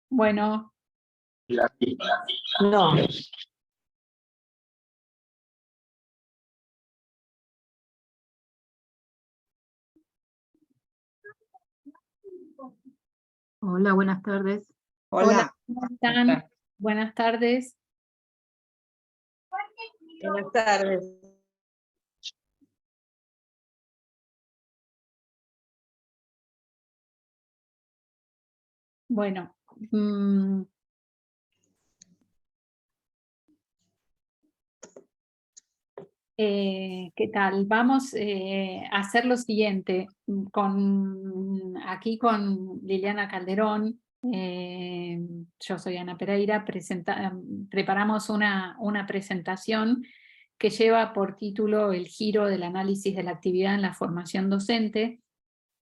Bueno. No. Hola, buenas tardes. Hola. ¿Cómo están? Buenas tardes. Buenas tardes. Bueno, ¿qué tal? Vamos a hacer lo siguiente, aquí con Liliana Calderón, yo soy Ana Pereira, preparamos una presentación que lleva por título El giro del análisis de la actividad en la formación docente.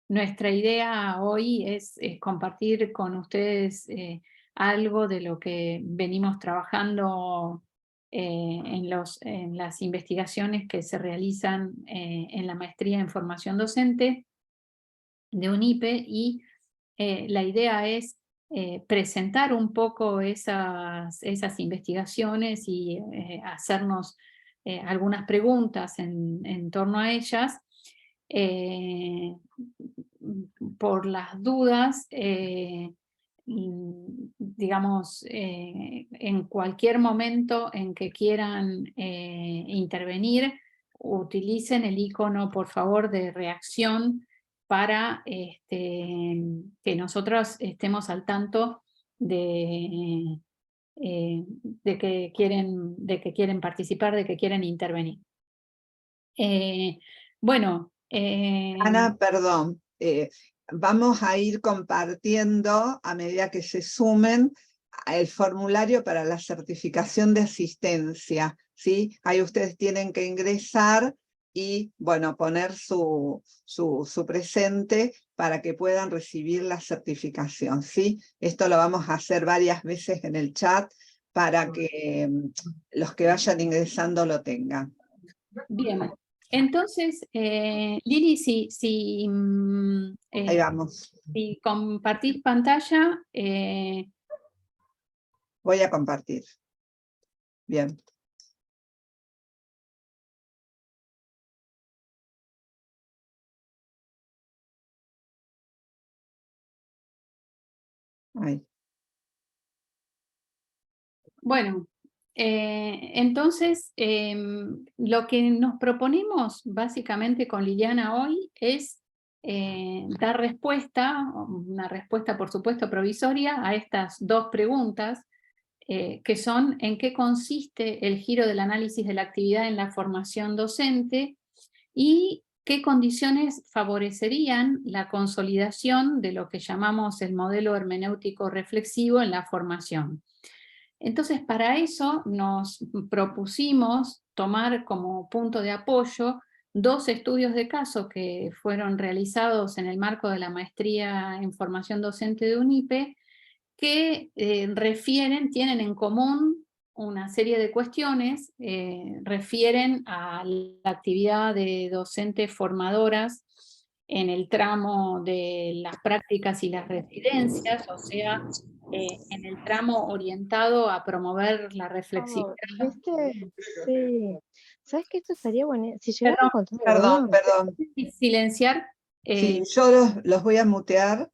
Nuestra idea hoy es compartir con ustedes algo de lo que venimos trabajando en las investigaciones que se realizan en la maestría en formación docente de UNIPE, y la idea es presentar un poco esas investigaciones y hacernos algunas preguntas en torno a ellas. Por las dudas, digamos, en cualquier momento en que quieran intervenir, utilicen el icono, por favor, de reacción para que nosotros estemos al tanto de que quieren participar, de que quieren intervenir. Bueno. Ana, perdón. Vamos a ir compartiendo a medida que se sumen el formulario para la certificación de asistencia, ¿sí? Ahí ustedes tienen que ingresar y, bueno, poner su presente para que puedan recibir la certificación, ¿sí? Esto lo vamos a hacer varias veces en el chat para que los que vayan ingresando lo tengan. Bien. Entonces, Lili, Ahí vamos. si compartís pantalla. Voy a compartir. Bien. Ahí. Bueno, entonces, lo que nos proponemos básicamente con Liliana hoy es dar respuesta, una respuesta por supuesto provisoria, a estas dos preguntas, que son: ¿en qué consiste el giro del análisis de la actividad en la formación docente? ¿Y qué condiciones favorecerían la consolidación de lo que llamamos el modelo hermenéutico reflexivo en la formación? Entonces, para eso nos propusimos tomar como punto de apoyo dos estudios de caso que fueron realizados en el marco de la maestría en formación docente de UNIPE, que tienen en común una serie de cuestiones, refieren a la actividad de docentes formadoras en el tramo de las prácticas y las residencias, o sea, en el tramo orientado a promover la reflexividad. Sí. ¿Sabes qué? Esto estaría bueno. Si llegara a encontrar Perdón. Silenciar. Sí, yo los voy a mutear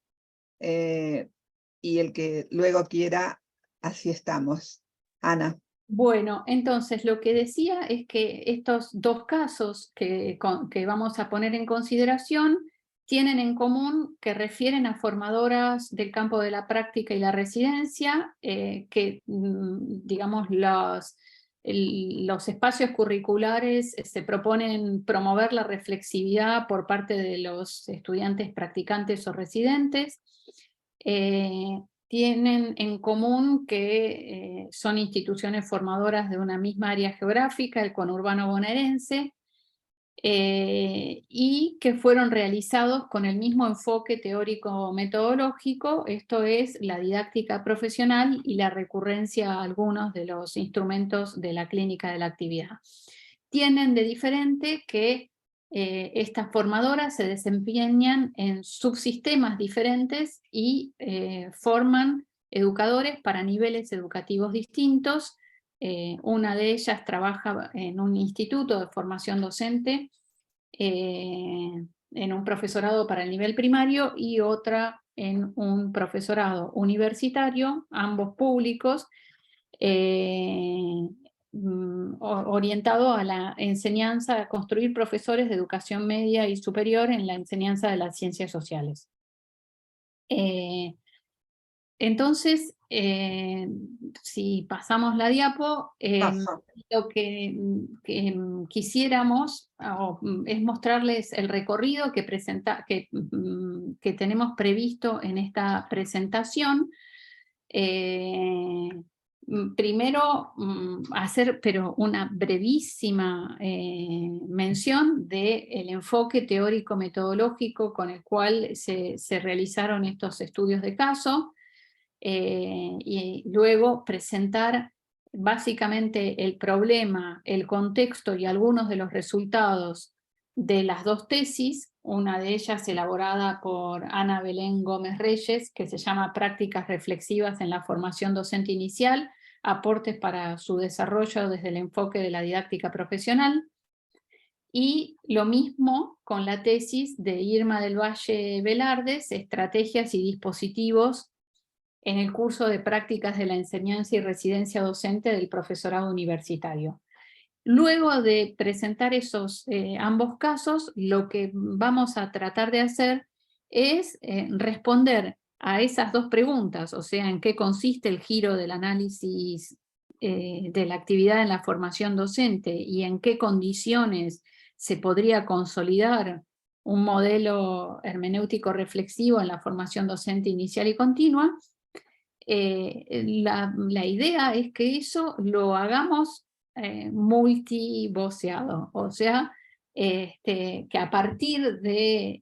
y el que luego quiera, así estamos. Ana. Bueno, entonces lo que decía es que estos dos casos que vamos a poner en consideración tienen en común que refieren a formadoras del campo de la práctica y la residencia, que, digamos, los espacios curriculares se proponen promover la reflexividad por parte de los estudiantes practicantes o residentes. Tienen en común que son instituciones formadoras de una misma área geográfica, el conurbano bonaerense, y que fueron realizados con el mismo enfoque teórico-metodológico, esto es, la didáctica profesional y la recurrencia a algunos de los instrumentos de la clínica de la actividad. Tienen de diferente que estas formadoras se desempeñan en subsistemas diferentes y forman educadores para niveles educativos distintos. Una de ellas trabaja en un instituto de formación docente, en un profesorado para el nivel primario, y otra en un profesorado universitario, ambos públicos, orientado a la enseñanza, a construir profesores de educación media y superior en la enseñanza de las ciencias sociales. Entonces, si pasamos la diapo, lo que quisiéramos es mostrarles el recorrido que tenemos previsto en esta presentación. Primero, hacer una brevísima mención del enfoque teórico-metodológico con el cual se realizaron estos estudios de caso, y luego presentar básicamente el problema, el contexto y algunos de los resultados de las dos tesis, una de ellas elaborada por Ana Belén Gómez Reyes, que se llama Prácticas reflexivas en la formación docente inicial, aportes para su desarrollo desde el enfoque de la didáctica profesional, y lo mismo con la tesis de Irma del Valle Velardes, Estrategias y dispositivos en el curso de prácticas de la enseñanza y residencia docente del profesorado universitario. Luego de presentar esos ambos casos, lo que vamos a tratar de hacer es responder a esas dos preguntas, o sea, en qué consiste el giro del análisis de la actividad en la formación docente y en qué condiciones se podría consolidar un modelo hermenéutico reflexivo en la formación docente inicial y continua. La idea es que eso lo hagamos multivoceado, o sea, que a partir de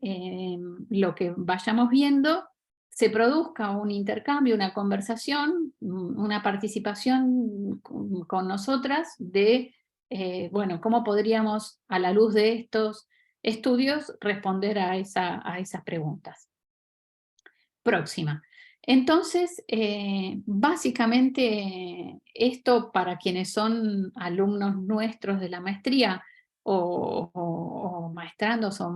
lo que vayamos viendo se produzca un intercambio, una conversación, una participación con nosotras de, bueno, cómo podríamos, a la luz de estos estudios, responder a esas preguntas. Próxima. Entonces, básicamente esto, para quienes son alumnos nuestros de la maestría o maestrandos o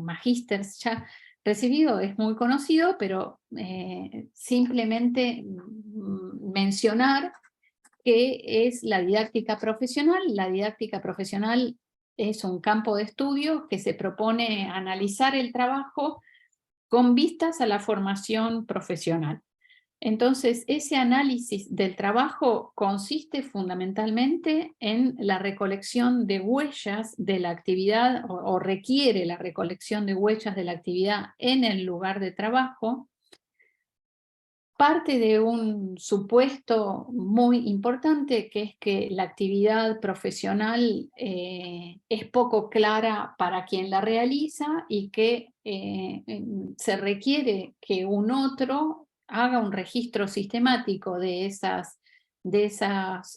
magísters ya recibido, es muy conocido, pero simplemente mencionar qué es la didáctica profesional. La didáctica profesional es un campo de estudio que se propone analizar el trabajo con vistas a la formación profesional. Entonces, ese análisis del trabajo consiste fundamentalmente en la recolección de huellas de la actividad, o requiere la recolección de huellas de la actividad en el lugar de trabajo. Parte de un supuesto muy importante, que es que la actividad profesional es poco clara para quien la realiza, y que se requiere que un otro haga un registro sistemático de esas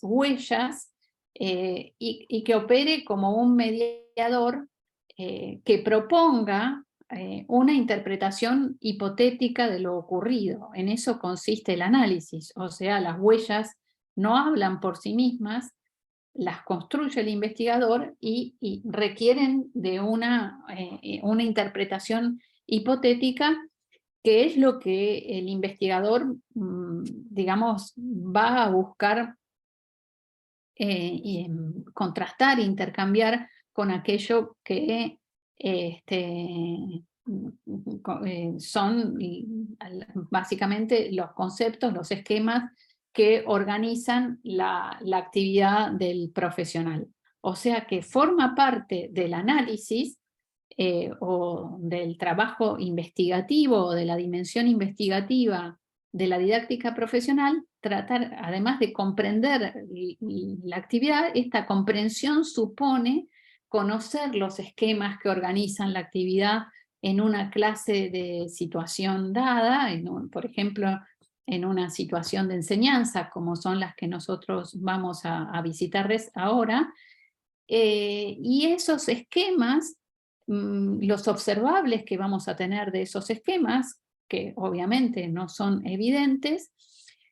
huellas, y que opere como un mediador que proponga una interpretación hipotética de lo ocurrido. En eso consiste el análisis, o sea, las huellas no hablan por sí mismas, las construye el investigador y requieren de una interpretación hipotética, que es lo que el investigador, digamos, va a buscar contrastar, intercambiar con aquello que son básicamente los conceptos, los esquemas que organizan la actividad del profesional. O sea que forma parte del análisis o del trabajo investigativo, o de la dimensión investigativa de la didáctica profesional, tratar, además de comprender la actividad, esta comprensión supone conocer los esquemas que organizan la actividad en una clase de situación dada, por ejemplo, en una situación de enseñanza, como son las que nosotros vamos a visitarles ahora, Y esos esquemas, los observables que vamos a tener de esos esquemas, que obviamente no son evidentes,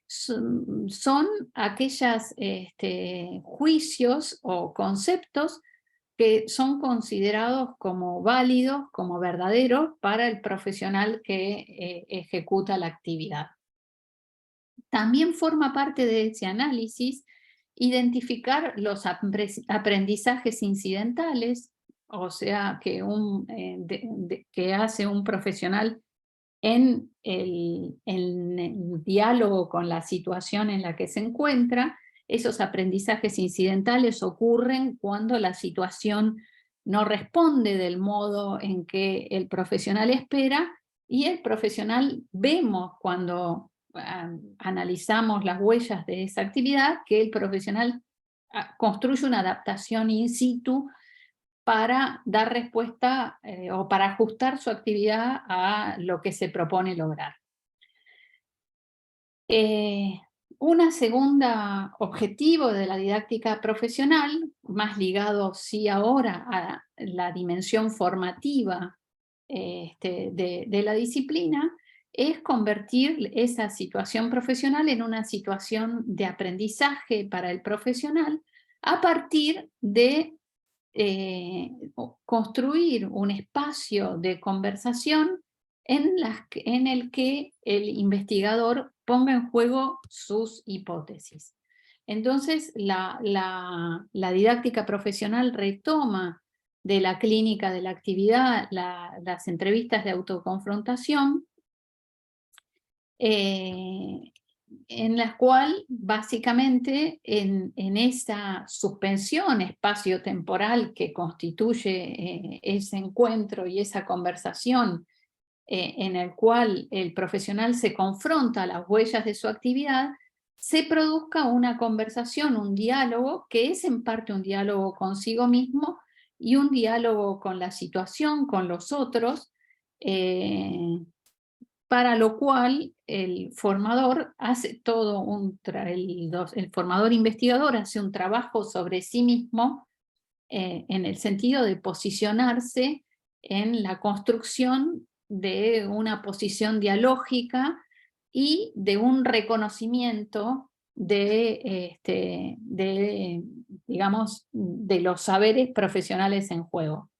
son aquellos juicios o conceptos que son considerados como válidos, como verdaderos para el profesional que ejecuta la actividad. También forma parte de ese análisis identificar los aprendizajes incidentales, o sea, que hace un profesional en el diálogo con la situación en la que se encuentra. Esos aprendizajes incidentales ocurren cuando la situación no responde del modo en que el profesional espera, y el profesional vemos cuando analizamos las huellas de esa actividad que el profesional construye una adaptación in situ para dar respuesta o para ajustar su actividad a lo que se propone lograr. Un segundo objetivo de la didáctica profesional, más ligado sí ahora a la dimensión formativa de la disciplina, es convertir esa situación profesional en una situación de aprendizaje para el profesional a partir de construir un espacio de conversación en el que el investigador ponga en juego sus hipótesis. Entonces, la didáctica profesional retoma de la clínica de la actividad las entrevistas de autoconfrontación, en la cual básicamente en esa suspensión espacio-temporal que constituye ese encuentro y esa conversación, en el cual el profesional se confronta a las huellas de su actividad, se produzca una conversación, un diálogo, que es en parte un diálogo consigo mismo y un diálogo con la situación, con los otros, para lo cual el formador hace todo el formador investigador hace un trabajo sobre sí mismo, en el sentido de posicionarse en la construcción de una posición dialógica y de un reconocimiento digamos, de los saberes profesionales en juego.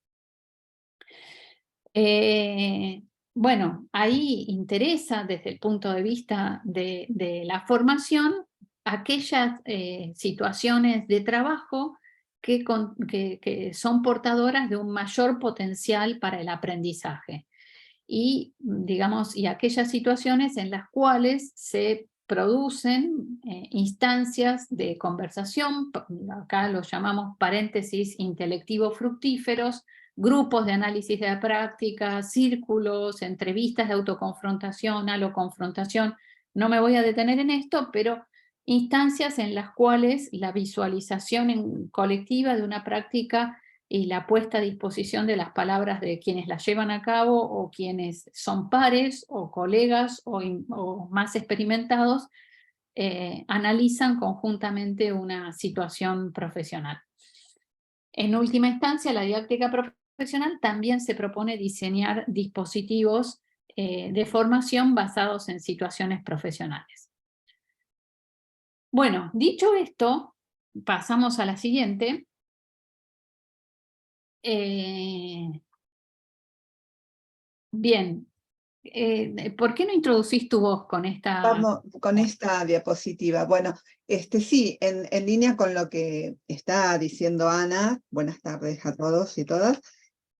Bueno, ahí interesa desde el punto de vista de la formación aquellas situaciones de trabajo que son portadoras de un mayor potencial para el aprendizaje. Y, digamos, y aquellas situaciones en las cuales se producen instancias de conversación, acá los llamamos paréntesis intelectivos fructíferos, grupos de análisis de la práctica, círculos, entrevistas de autoconfrontación, aloconfrontación. No me voy a detener en esto, pero instancias en las cuales la visualización colectiva de una práctica y la puesta a disposición de las palabras de quienes las llevan a cabo o quienes son pares o colegas o más experimentados, analizan conjuntamente una situación profesional. En última instancia, la didáctica profesional también se propone diseñar dispositivos de formación basados en situaciones profesionales. Bueno, dicho esto, pasamos a la siguiente. Bien, ¿por qué no introducís tu voz con esta? Vamos con esta diapositiva. Bueno, sí, en línea con lo que está diciendo Ana, buenas tardes a todos y todas.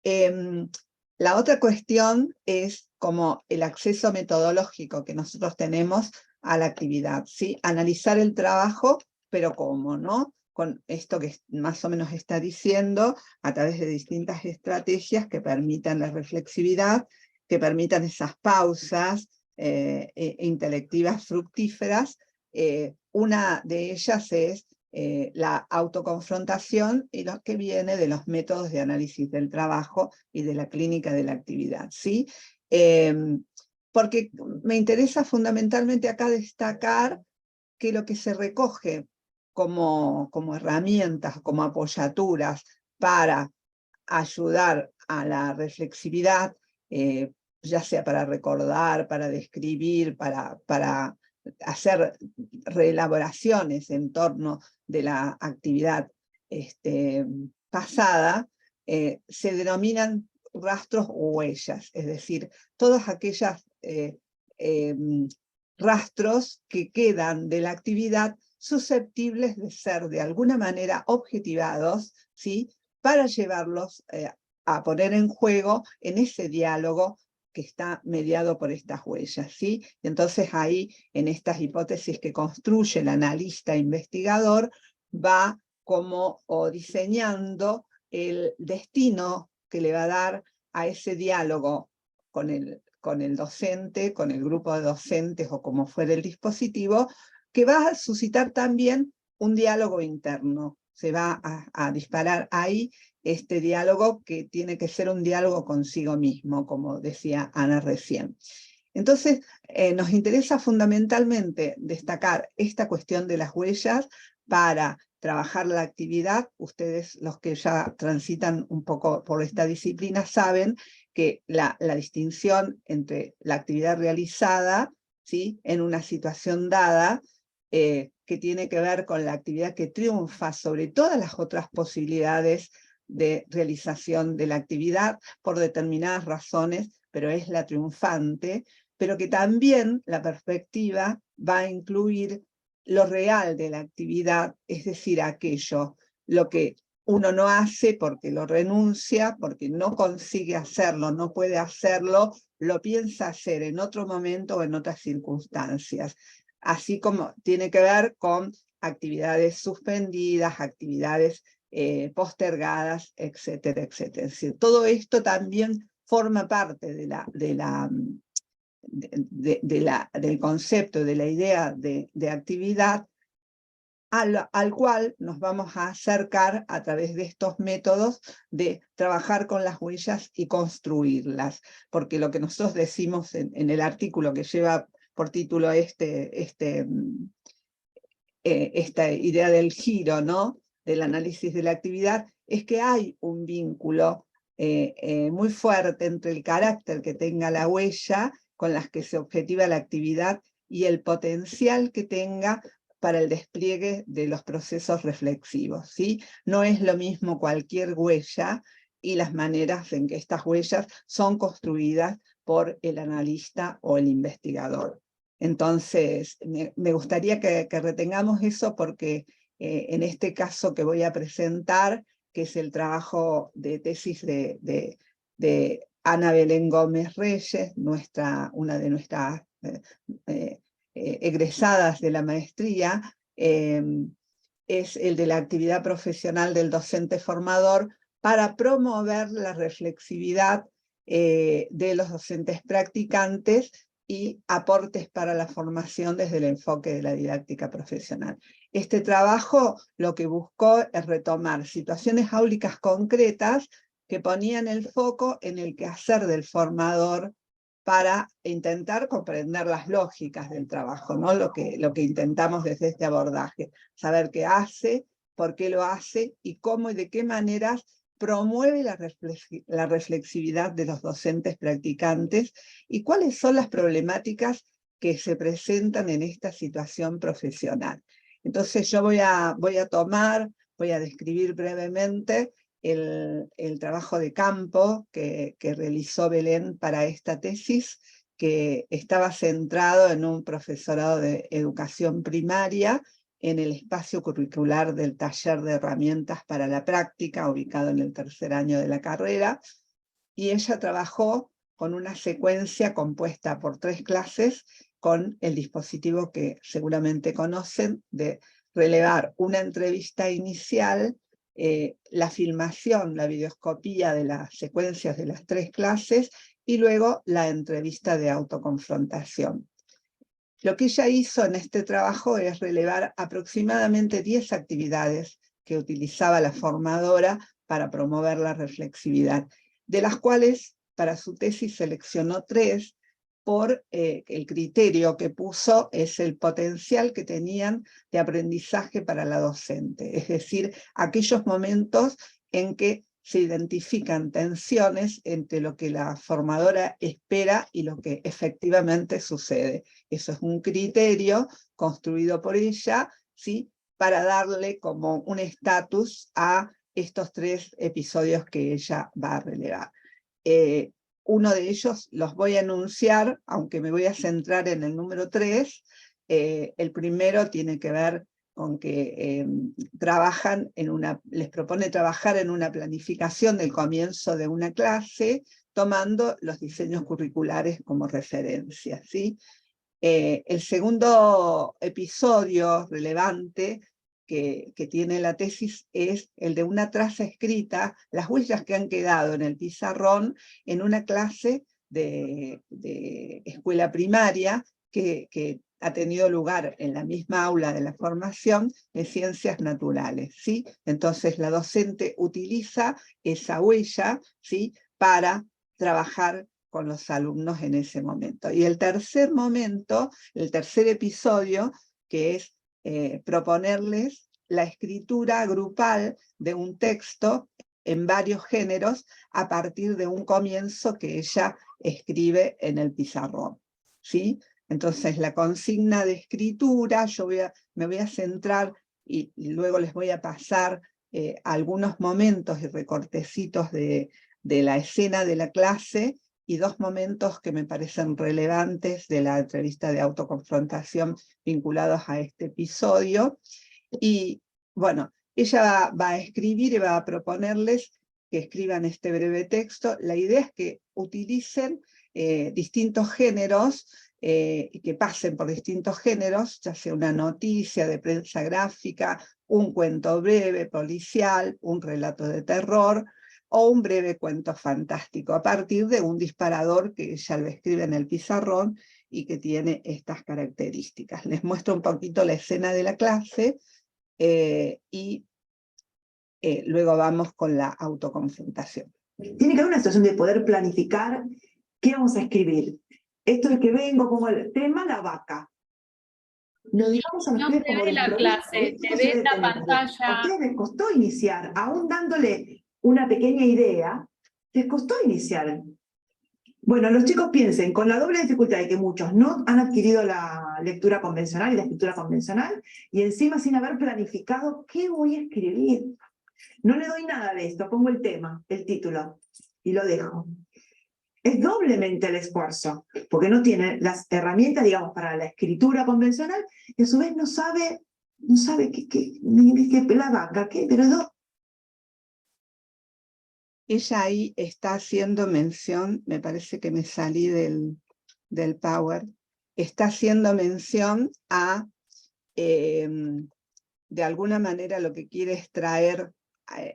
La otra cuestión es como el acceso metodológico que nosotros tenemos a la actividad, ¿sí? Analizar el trabajo, pero ¿cómo, no? Con esto que más o menos está diciendo, a través de distintas estrategias que permitan la reflexividad, que permitan esas pausas intelectivas fructíferas. Una de ellas es la autoconfrontación y lo que viene de los métodos de análisis del trabajo y de la clínica de la actividad, ¿sí? Porque me interesa fundamentalmente acá destacar que lo que se recoge como herramientas, como apoyaturas para ayudar a la reflexividad, ya sea para recordar, para describir, para hacer reelaboraciones en torno de la actividad pasada, se denominan rastros o huellas, es decir, todas aquellas rastros que quedan de la actividad susceptibles de ser de alguna manera objetivados, ¿sí?, para llevarlos a poner en juego en ese diálogo que está mediado por estas huellas, ¿sí? Y entonces ahí, en estas hipótesis que construye el analista investigador, va como diseñando el destino que le va a dar a ese diálogo con el docente, con el grupo de docentes o como fuera el dispositivo, que va a suscitar también un diálogo interno. Se va a disparar ahí este diálogo que tiene que ser un diálogo consigo mismo, como decía Ana recién. Entonces, nos interesa fundamentalmente destacar esta cuestión de las huellas para trabajar la actividad. Ustedes, los que ya transitan un poco por esta disciplina, saben que la distinción entre la actividad realizada, ¿sí?, en una situación dada, que tiene que ver con la actividad que triunfa sobre todas las otras posibilidades de realización de la actividad por determinadas razones, pero es la triunfante, pero que también la perspectiva va a incluir lo real de la actividad, es decir, aquello, lo que uno no hace porque lo renuncia, porque no consigue hacerlo, no puede hacerlo, lo piensa hacer en otro momento o en otras circunstancias. Así como tiene que ver con actividades suspendidas, actividades postergadas, etcétera, etcétera. Es decir, todo esto también forma parte del concepto, de la idea de actividad, al cual nos vamos a acercar a través de estos métodos de trabajar con las huellas y construirlas. Porque lo que nosotros decimos en el artículo que lleva por título esta idea del giro, ¿no?, del análisis de la actividad, es que hay un vínculo muy fuerte entre el carácter que tenga la huella con las que se objetiva la actividad y el potencial que tenga para el despliegue de los procesos reflexivos, ¿sí? No es lo mismo cualquier huella y las maneras en que estas huellas son construidas por el analista o el investigador. Entonces, me gustaría que retengamos eso porque en este caso que voy a presentar, que es el trabajo de tesis de Ana Belén Gómez Reyes, una de nuestras egresadas de la maestría, es el de la actividad profesional del docente formador para promover la reflexividad de los docentes practicantes y aportes para la formación desde el enfoque de la didáctica profesional. Este trabajo lo que buscó es retomar situaciones áulicas concretas que ponían el foco en el quehacer del formador para intentar comprender las lógicas del trabajo, ¿no? Lo que intentamos desde este abordaje, saber qué hace, por qué lo hace y cómo y de qué maneras promueve la reflexividad de los docentes practicantes y cuáles son las problemáticas que se presentan en esta situación profesional. Entonces yo voy a describir brevemente el trabajo de campo que realizó Belén para esta tesis, que estaba centrado en un profesorado de educación primaria en el espacio curricular del taller de herramientas para la práctica, ubicado en el tercer año de la carrera, y ella trabajó con una secuencia compuesta por 3 clases, con el dispositivo que seguramente conocen, de relevar una entrevista inicial, la filmación, la videoscopía de las secuencias de las 3 clases, y luego la entrevista de autoconfrontación. Lo que ella hizo en este trabajo es relevar aproximadamente 10 actividades que utilizaba la formadora para promover la reflexividad, de las cuales para su tesis seleccionó 3, por el criterio que puso es el potencial que tenían de aprendizaje para la docente, es decir, aquellos momentos en que se identifican tensiones entre lo que la formadora espera y lo que efectivamente sucede. Eso es un criterio construido por ella, ¿sí?, para darle como un estatus a estos 3 episodios que ella va a relevar. Uno de ellos los voy a anunciar, aunque me voy a centrar en el número 3. El primero tiene que ver con que les propone trabajar en una planificación del comienzo de una clase, tomando los diseños curriculares como referencia, ¿sí? El segundo episodio relevante que tiene la tesis es el de una traza escrita, las huellas que han quedado en el pizarrón en una clase de escuela primaria que ha tenido lugar en la misma aula de la formación de ciencias naturales, ¿sí? Entonces la docente utiliza esa huella, ¿sí?, para trabajar con los alumnos en ese momento. Y el tercer momento, el tercer episodio, que es proponerles la escritura grupal de un texto en varios géneros a partir de un comienzo que ella escribe en el pizarrón, ¿sí? Entonces la consigna de escritura, me voy a centrar y luego les voy a pasar algunos momentos y recortecitos de la escena de la clase, y 2 momentos que me parecen relevantes de la entrevista de autoconfrontación vinculados a este episodio. Y bueno, ella va a escribir y va a proponerles que escriban este breve texto. La idea es que utilicen distintos géneros y que pasen por distintos géneros, ya sea una noticia de prensa gráfica, un cuento breve, policial, un relato de terror, o un breve cuento fantástico, a partir de un disparador que ella lo escribe en el pizarrón y que tiene estas características. Les muestro un poquito la escena de la clase y luego vamos con la autoconfrontación. Tiene que haber una situación de poder planificar qué vamos a escribir. Esto es que vengo, pongo el tema, la vaca. Nos digamos a No ustedes se como ve la clase, se ve la A pantalla. ustedes les costó iniciar, aún dándole una pequeña idea, les costó iniciar. Bueno, los chicos piensen, con la doble dificultad de que muchos no han adquirido la lectura convencional y la escritura convencional, y encima sin haber planificado qué voy a escribir. No le doy nada de esto, pongo el tema, el título, y lo dejo. Es doblemente el esfuerzo, porque no tiene las herramientas, digamos, para la escritura convencional, y a su vez no sabe qué la vaca, qué, pero no. Ella ahí está haciendo mención, me parece que me salí del Power, está haciendo mención a, de alguna manera lo que quiere es traer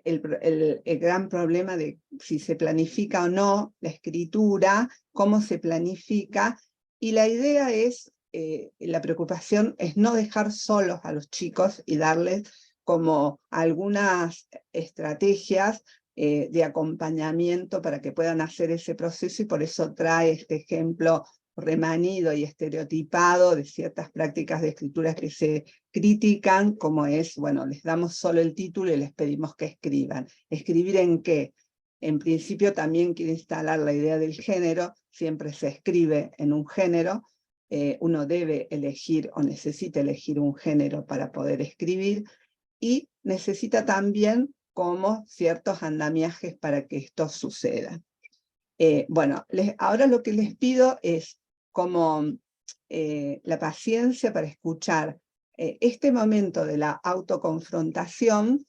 el gran problema de si se planifica o no la escritura, cómo se planifica, y la idea es, la preocupación es no dejar solos a los chicos y darles como algunas estrategias de acompañamiento para que puedan hacer ese proceso, y por eso trae este ejemplo remanido y estereotipado de ciertas prácticas de escritura que se critican, como es, bueno, les damos solo el título y les pedimos que escriban. ¿Escribir en qué? En principio también quiere instalar la idea del género, siempre se escribe en un género, uno debe elegir o necesita elegir un género para poder escribir, y necesita también como ciertos andamiajes para que esto suceda. Bueno, ahora lo que les pido es como la paciencia para escuchar este momento de la autoconfrontación,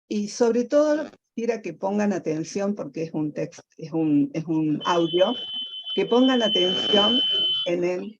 y sobre todo quisiera que pongan atención, porque es un texto, es un audio, que pongan atención en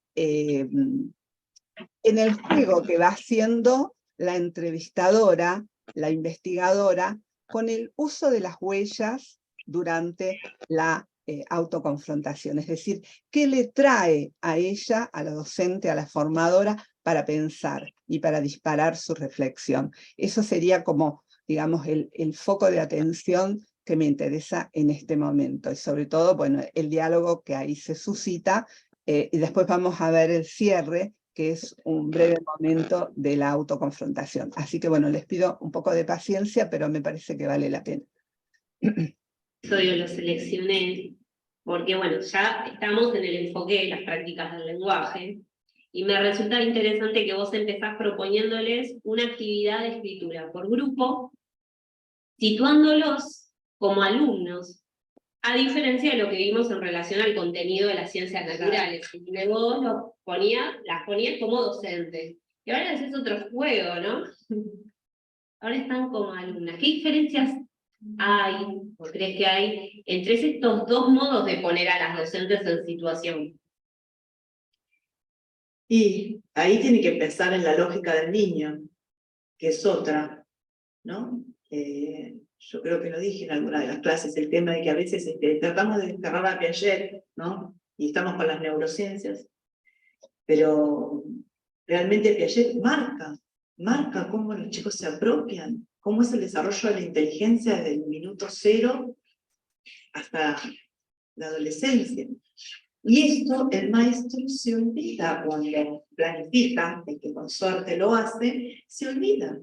el juego que va haciendo la entrevistadora, la investigadora, con el uso de las huellas durante la autoconfrontación. Es decir, ¿qué le trae a ella, a la docente, a la formadora, para pensar y para disparar su reflexión? Eso sería como, digamos, el foco de atención que me interesa en este momento. Y sobre todo, bueno, el diálogo que ahí se suscita y después vamos a ver el cierre, que es un breve momento de la autoconfrontación. Así que bueno, les pido un poco de paciencia, pero me parece que vale la pena. Yo lo seleccioné porque, bueno, ya estamos en el enfoque de las prácticas del lenguaje, y me resulta interesante que vos empezás proponiéndoles una actividad de escritura por grupo, situándolos como alumnos, a diferencia de lo que vimos en relación al contenido de las ciencias naturales. Y luego las ponías como docentes. Y ahora haces otro juego, ¿no? Ahora están como alumnas. ¿Qué diferencias hay, o crees que hay, entre estos dos modos de poner a las docentes en situación? Y ahí tiene que pensar en la lógica del niño, que es otra, ¿no? Yo creo que lo dije en alguna de las clases, el tema de que a veces tratamos de desterrar a Piaget, ¿no? Y estamos con las neurociencias, pero realmente Piaget marca cómo los chicos se apropian, cómo es el desarrollo de la inteligencia desde el minuto 0 hasta la adolescencia. Y esto el maestro se olvida cuando planifica, el que con suerte lo hace, se olvida.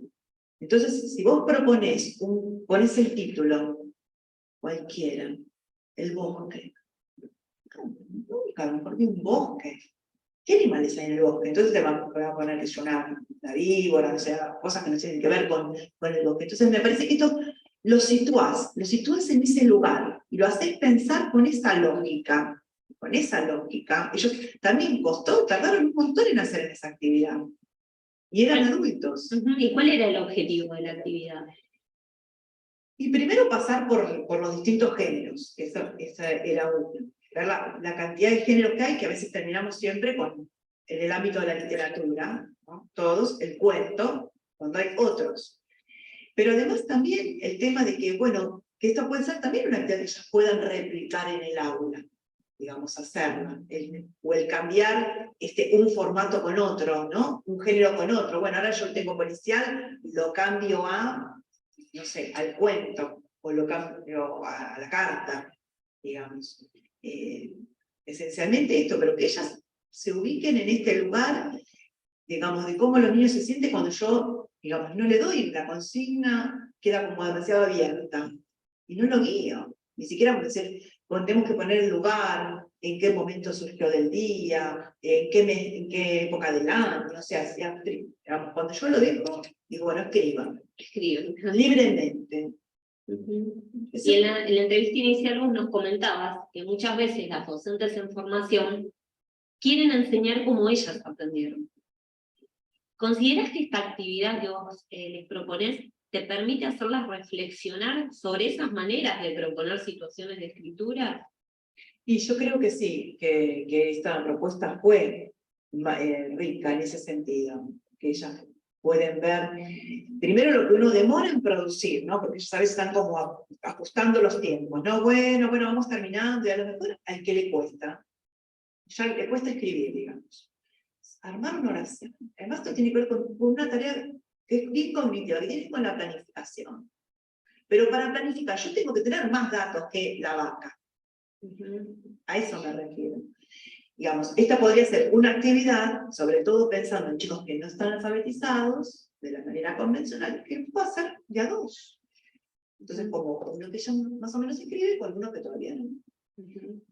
Entonces, si vos pones el título, cualquiera, el bosque, a lo mejor de un bosque. ¿Qué animales hay en el bosque? Entonces te van a poner que es una víbora, o sea, cosas que no tienen que ver con el bosque. Entonces me parece que esto lo sitúas en ese lugar, y lo haces pensar con esa lógica. Con esa lógica, ellos también tardaron un montón en hacer esa actividad. Y eran adultos. ¿Y cuál era el objetivo de la actividad? Y primero pasar por los distintos géneros, esa era uno. Ver la cantidad de géneros que hay, que a veces terminamos siempre en el ámbito de la literatura, ¿no? Todos, el cuento, cuando hay otros. Pero además también el tema de que, bueno, que esto puede ser también una actividad que ellos puedan replicar en el aula, digamos, hacerla, o el cambiar un formato con otro, ¿no? Un género con otro. Bueno, ahora yo tengo policial, lo cambio a, no sé, al cuento, o lo cambio a la carta, digamos. Esencialmente esto, pero que ellas se ubiquen en este lugar, digamos, de cómo los niños se sienten cuando yo, digamos, no le doy la consigna, queda como demasiado abierta, y no lo guío. Ni siquiera tenemos que poner el lugar, en qué momento surgió del día, en qué época del año, o sea, digamos, cuando yo lo dejo, digo, bueno, escriban libremente. Y en la entrevista inicial vos nos comentabas que muchas veces las docentes en formación quieren enseñar como ellas aprendieron. ¿Considerás que esta actividad que vos les proponés te permite hacerlas reflexionar sobre esas maneras de proponer situaciones de escritura? Y yo creo que sí, que esta propuesta fue rica en ese sentido, que ellas pueden ver, primero lo que uno demora en producir, ¿no? Porque ellos a veces están como ajustando los tiempos, ¿no? Bueno, vamos terminando, y a lo mejor al que le cuesta, ya le cuesta escribir, digamos. Armar una oración. Además, esto tiene que ver con una tarea que es bien cognitiva, que tiene que ver con la planificación. Pero para planificar, yo tengo que tener más datos que la vaca. A eso me refiero. Digamos, esta podría ser una actividad, sobre todo pensando en chicos que no están alfabetizados, de la manera convencional, que puede ser de a dos. Entonces, como uno que ya más o menos escribe, con uno que todavía no.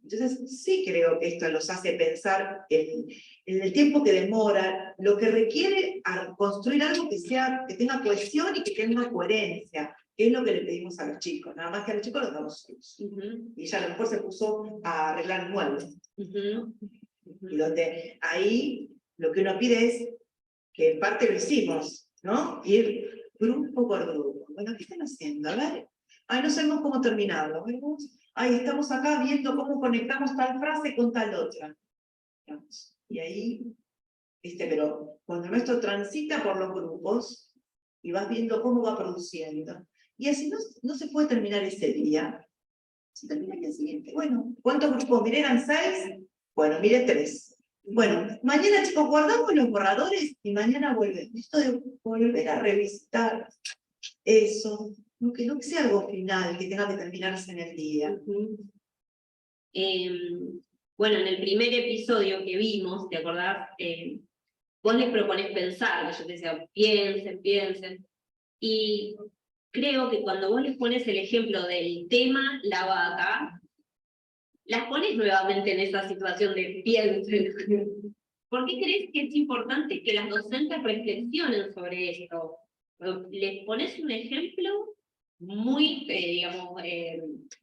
Entonces, sí creo que esto los hace pensar en el tiempo que demora, lo que requiere construir algo que tenga cohesión y que tenga coherencia, que es lo que le pedimos a los chicos. Nada más que a los chicos los damos solos. Y ella a lo mejor se puso a arreglar muebles. Y donde ahí lo que uno pide es, que en parte lo hicimos, ¿no? Ir grupo por grupo. Bueno, ¿qué están haciendo? A ver, no sabemos cómo terminarlo. Estamos acá viendo cómo conectamos tal frase con tal otra. Digamos. Y ahí, pero cuando nuestro transita por los grupos, y vas viendo cómo va produciendo, y así no se puede terminar ese día, se termina el día siguiente. Bueno, ¿cuántos grupos? Miré, eran 6, bueno, mire 3. Bueno, mañana, chicos, guardamos los borradores y mañana vuelven. Esto de volver a revisitar eso, no que sea algo final, que tenga que terminarse en el día. Bueno, en el primer episodio que vimos, ¿te acordás? Vos les proponés pensar, que yo te decía, piensen, piensen. Y creo que cuando vos les pones el ejemplo del tema la vaca, las pones nuevamente en esa situación de piensen. ¿Por qué crees que es importante que las docentes reflexionen sobre esto? Les pones un ejemplo muy, digamos,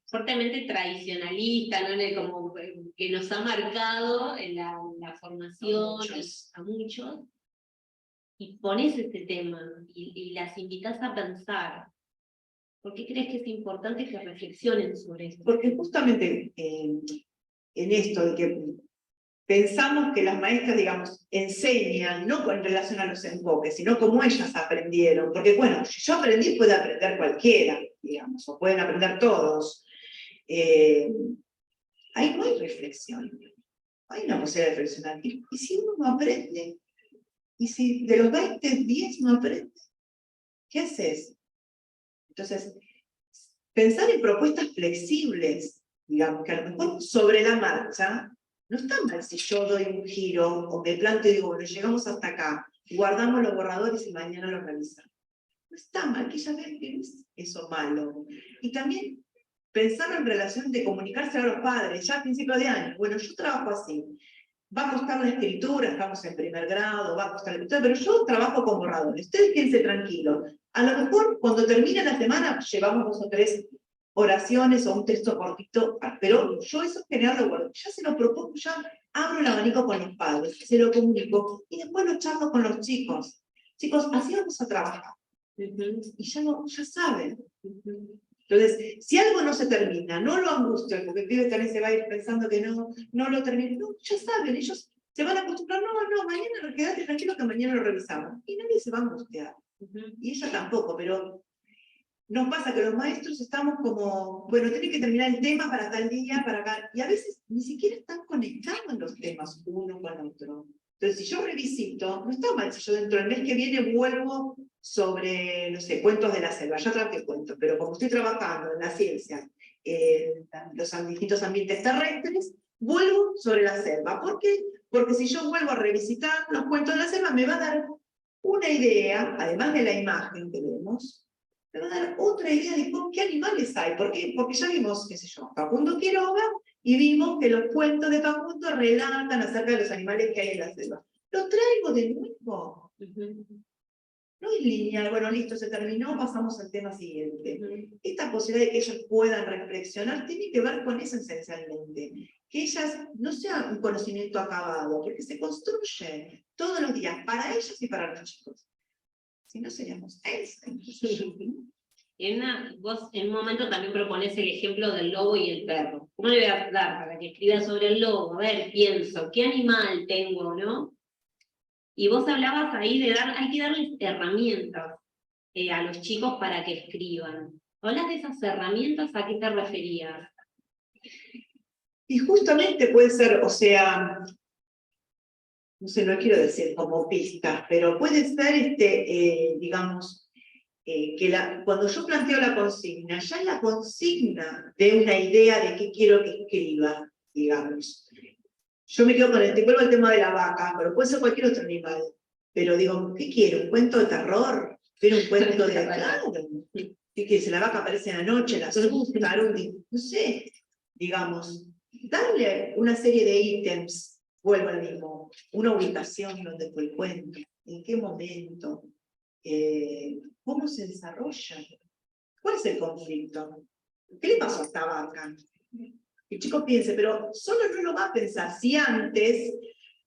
fuertemente tradicionalista, ¿no? Como que nos ha marcado en la formación a muchos, y pones este tema y las invitas a pensar. ¿Por qué crees que es importante que reflexionen sobre esto? Porque justamente en esto de que pensamos que las maestras, digamos, enseñan, no en relación a los enfoques, sino como ellas aprendieron. Porque, bueno, si yo aprendí, puede aprender cualquiera, digamos, o pueden aprender todos. Ahí no hay reflexión. Hay una posibilidad de reflexionar. ¿Y si uno no aprende? ¿Y si de los 20, 10 no aprende? ¿Qué haces? Entonces, pensar en propuestas flexibles, digamos, que a lo mejor sobre la marcha, no está mal si yo doy un giro o me planteo y digo, bueno, llegamos hasta acá, guardamos los borradores y mañana los revisamos. No está mal, que ella vea que no es eso malo. Y también pensar en relación de comunicarse a los padres, ya a principio de año. Bueno, yo trabajo así. Va a costar la escritura, estamos en primer grado, va a costar la escritura, pero yo trabajo con borradores. Ustedes quédense tranquilos. A lo mejor cuando termine la semana llevamos 2 o 3 oraciones o un texto cortito, pero yo eso en general lo guardo. Ya se lo propongo, ya abro el abanico con los padres, se lo comunico y después lo charlo con los chicos. Chicos, así vamos a trabajar. Y ya saben. Entonces, si algo no se termina, no lo angustien, porque el pibe también se va a ir pensando que no lo termina. No, ya saben, ellos se van a acostumbrar, no, mañana quédate tranquilo que mañana lo revisamos. Y nadie se va a angustiar. Y ella tampoco, pero nos pasa que los maestros estamos como, bueno, tienen que terminar el tema para tal día, para acá, y a veces ni siquiera están conectados los temas uno con otro. Entonces, si yo revisito, no está mal si yo dentro del mes que viene vuelvo sobre, no sé, cuentos de la selva, ya trabajé cuentos, pero como estoy trabajando en la ciencia, los distintos ambientes terrestres, vuelvo sobre la selva. ¿Por qué? Porque si yo vuelvo a revisitar los cuentos de la selva, me va a dar una idea, además de la imagen que vemos, me va a dar otra idea de qué animales hay. ¿Por qué? Porque ya vimos, qué sé yo, Facundo Quiroga, y vimos que los cuentos de Facundo relatan acerca de los animales que hay en la selva. Lo traigo de nuevo. No es lineal, bueno, listo, se terminó, pasamos al tema siguiente. Esta posibilidad de que ellos puedan reflexionar tiene que ver con eso esencialmente. Que ellas no sea un conocimiento acabado, porque se construye todos los días para ellos y para los chicos. Si no, seríamos Vos en un momento también proponés el ejemplo del lobo y el perro. ¿Cómo le voy a dar para que escriba sobre el lobo? A ver, pienso, ¿qué animal tengo, no? Y vos hablabas ahí de hay que darles herramientas a los chicos para que escriban. ¿Hablas de esas herramientas? ¿A qué te referías? Y justamente puede ser, o sea, no sé, no quiero decir como pistas, pero puede ser, digamos, que cuando yo planteo la consigna, ya es la consigna de una idea de qué quiero que escriba, digamos. Yo me quedo con vuelvo al tema de la vaca, pero puede ser cualquier otro animal. Pero digo, ¿qué quiero? ¿Un cuento de terror? ¿Quiero un cuento de... Claro, ¿qué quieres? La vaca aparece en la noche, la asusta, no sé, digamos, darle una serie de ítems, vuelvo al mismo, una ubicación donde fue el cuento, en qué momento, cómo se desarrolla, cuál es el conflicto, qué le pasó a esta vaca. El chico piense, pero solo no lo va a pensar si antes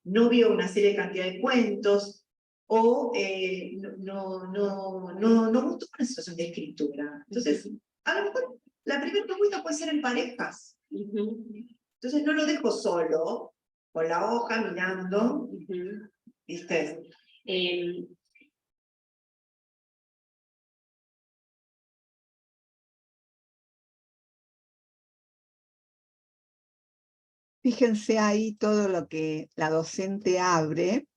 no vio una serie de cantidad de cuentos o no gustó una situación de escritura. Entonces, a lo mejor la primera propuesta puede ser en parejas. Entonces no lo dejo solo, con la hoja mirando, ¿viste? Fíjense ahí todo lo que la docente abre,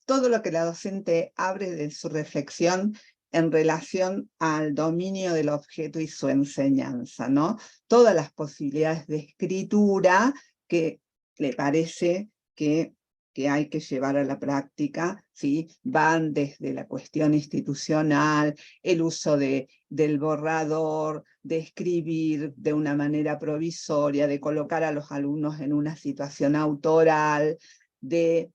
todo lo que la docente abre de su reflexión en relación al dominio del objeto y su enseñanza, ¿no? Todas las posibilidades de escritura que le parece que hay que llevar a la práctica, ¿sí? Van desde la cuestión institucional, el uso del borrador, de escribir de una manera provisoria, de colocar a los alumnos en una situación autoral, de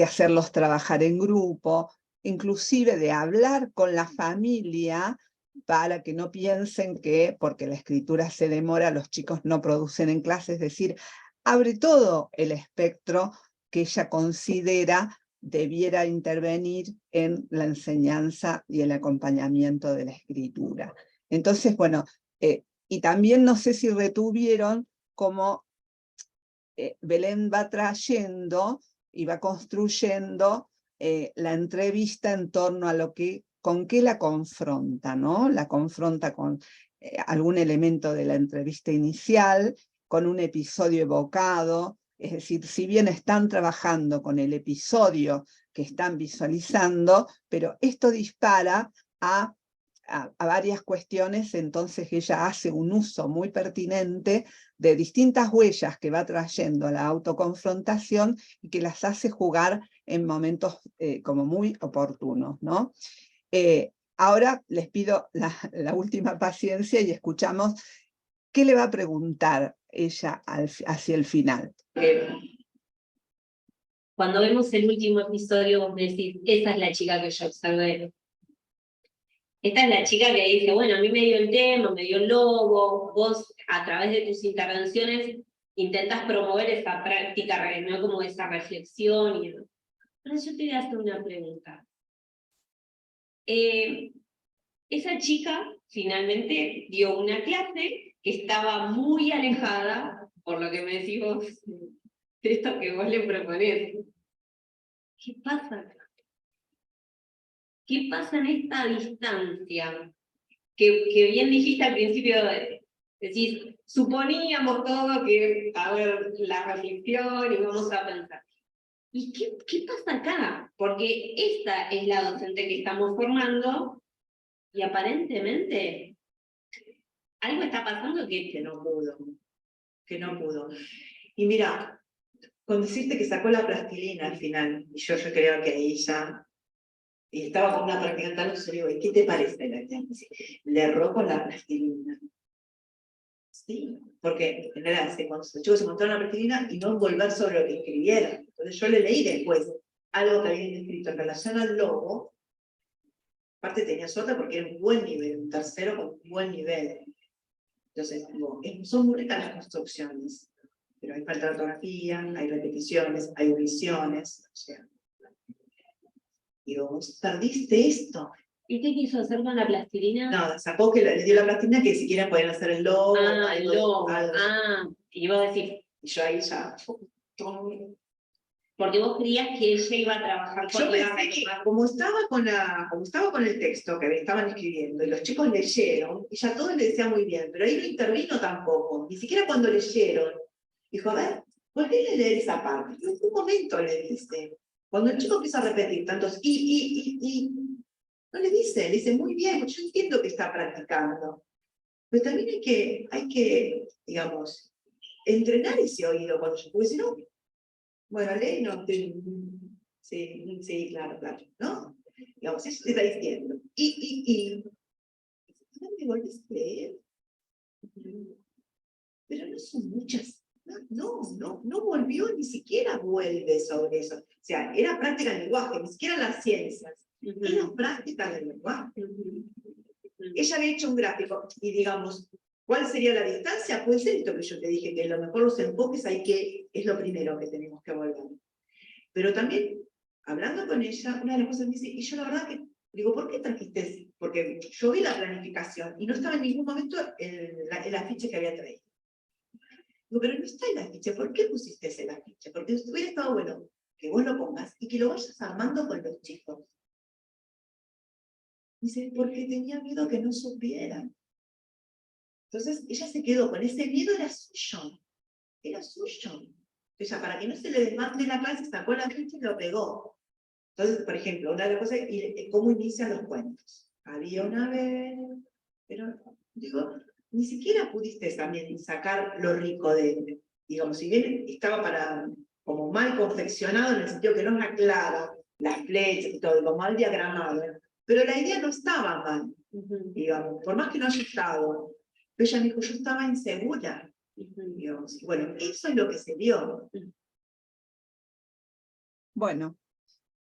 hacerlos trabajar en grupo, inclusive de hablar con la familia para que no piensen que porque la escritura se demora, los chicos no producen en clase, es decir, abre todo el espectro que ella considera debiera intervenir en la enseñanza y el acompañamiento de la escritura. Entonces, bueno, y también no sé si retuvieron cómo Belén va trayendo y va construyendo la entrevista en torno a con qué la confronta, ¿no? La confronta con algún elemento de la entrevista inicial, con un episodio evocado, es decir, si bien están trabajando con el episodio que están visualizando, pero esto dispara a varias cuestiones, entonces ella hace un uso muy pertinente de distintas huellas que va trayendo a la autoconfrontación y que las hace jugar en momentos como muy oportunos, ¿no? Ahora les pido la última paciencia y escuchamos qué le va a preguntar ella hacia el final. Cuando vemos el último episodio, vos decís, esa es la chica que yo observé. Esta es la chica que dice, bueno, a mí me dio el tema, me dio el logo, vos a través de tus intervenciones intentas promover esa práctica, ¿no? Como esa reflexión. Entonces yo te voy a hacer una pregunta. Esa chica finalmente dio una clase que estaba muy alejada, por lo que me decís vos, de esto que vos le proponés. ¿Qué pasa acá? ¿Qué pasa en esta distancia? Que bien dijiste al principio, decís, suponíamos todo que, a ver, la reflexión y vamos a pensar. ¿Y qué pasa acá? Porque esta es la docente que estamos formando y aparentemente algo está pasando que no pudo. Que no pudo. Y mira, con decirte que sacó la plastilina al final, y yo creo que ahí ya, y estaba con una practicante al otro, le digo, ¿qué te parece? Le erró con la plastilina. Sí, porque en realidad cuando los chicos se montaron la plastilina y no volver sobre lo que escribieron. Entonces yo le leí después algo que habían escrito en relación al logo. Aparte tenía suerte porque era un buen nivel, un tercero con un buen nivel. Entonces, digo, son muy ricas las construcciones, pero hay falta de ortografía, hay repeticiones, hay omisiones, o sea. Digo, vos perdiste esto. ¿Y qué quiso hacer con la plastilina? No, sacó que le dio la plastilina que siquiera podían hacer el logo. Ah, el logo. Algo. Y vos decís. Y yo ahí ya. Porque vos creías que ella iba a trabajar con yo pensé que como estaba con el texto que estaban escribiendo y los chicos leyeron, y ya todos le decían muy bien, pero ahí no intervino tampoco, ni siquiera cuando leyeron. Dijo, a ver, volví a leer esa parte. En un momento le dice, cuando el chico empieza a repetir tantos no le dice muy bien, porque yo entiendo que está practicando. Pero también hay que, digamos, entrenar ese oído, porque si no, bueno, ley no, sí, claro, ¿no? Digamos, eso te está diciendo. ¿No me volvés a leer? Pero no son muchas. No volvió, ni siquiera vuelve sobre eso. O sea, era práctica del lenguaje, ni siquiera las ciencias. Era práctica del lenguaje. Ella había hecho un gráfico, y digamos, ¿cuál sería la distancia? Pues esto que yo te dije, que a lo mejor los enfoques hay que, es lo primero que tenemos que volver. Pero también, hablando con ella, una de las cosas me dice, y yo la verdad que, digo, ¿por qué trajiste? Porque yo vi la planificación, y no estaba en ningún momento el afiche que había traído. Digo, pero no está el afiche, ¿por qué pusiste ese afiche? Porque hubiera estado bueno que vos lo pongas, y que lo vayas armando con los chicos. Dice, porque tenía miedo que no supieran. Entonces, ella se quedó con ese miedo, era suyo. Ella, para que no se le desmante la clase, sacó la ficha y lo pegó. Entonces, por ejemplo, una de las cosas, ¿cómo inician los cuentos? Había una vez, pero, digo, ni siquiera pudiste también sacar lo rico de, digamos, si bien estaba como mal confeccionado en el sentido que no era clara, las flechas y todo, como mal diagramado, pero la idea no estaba mal, digamos, por más que no haya estado. Pero ella me dijo, yo estaba insegura, digamos, y bueno, eso es lo que se vio. Bueno,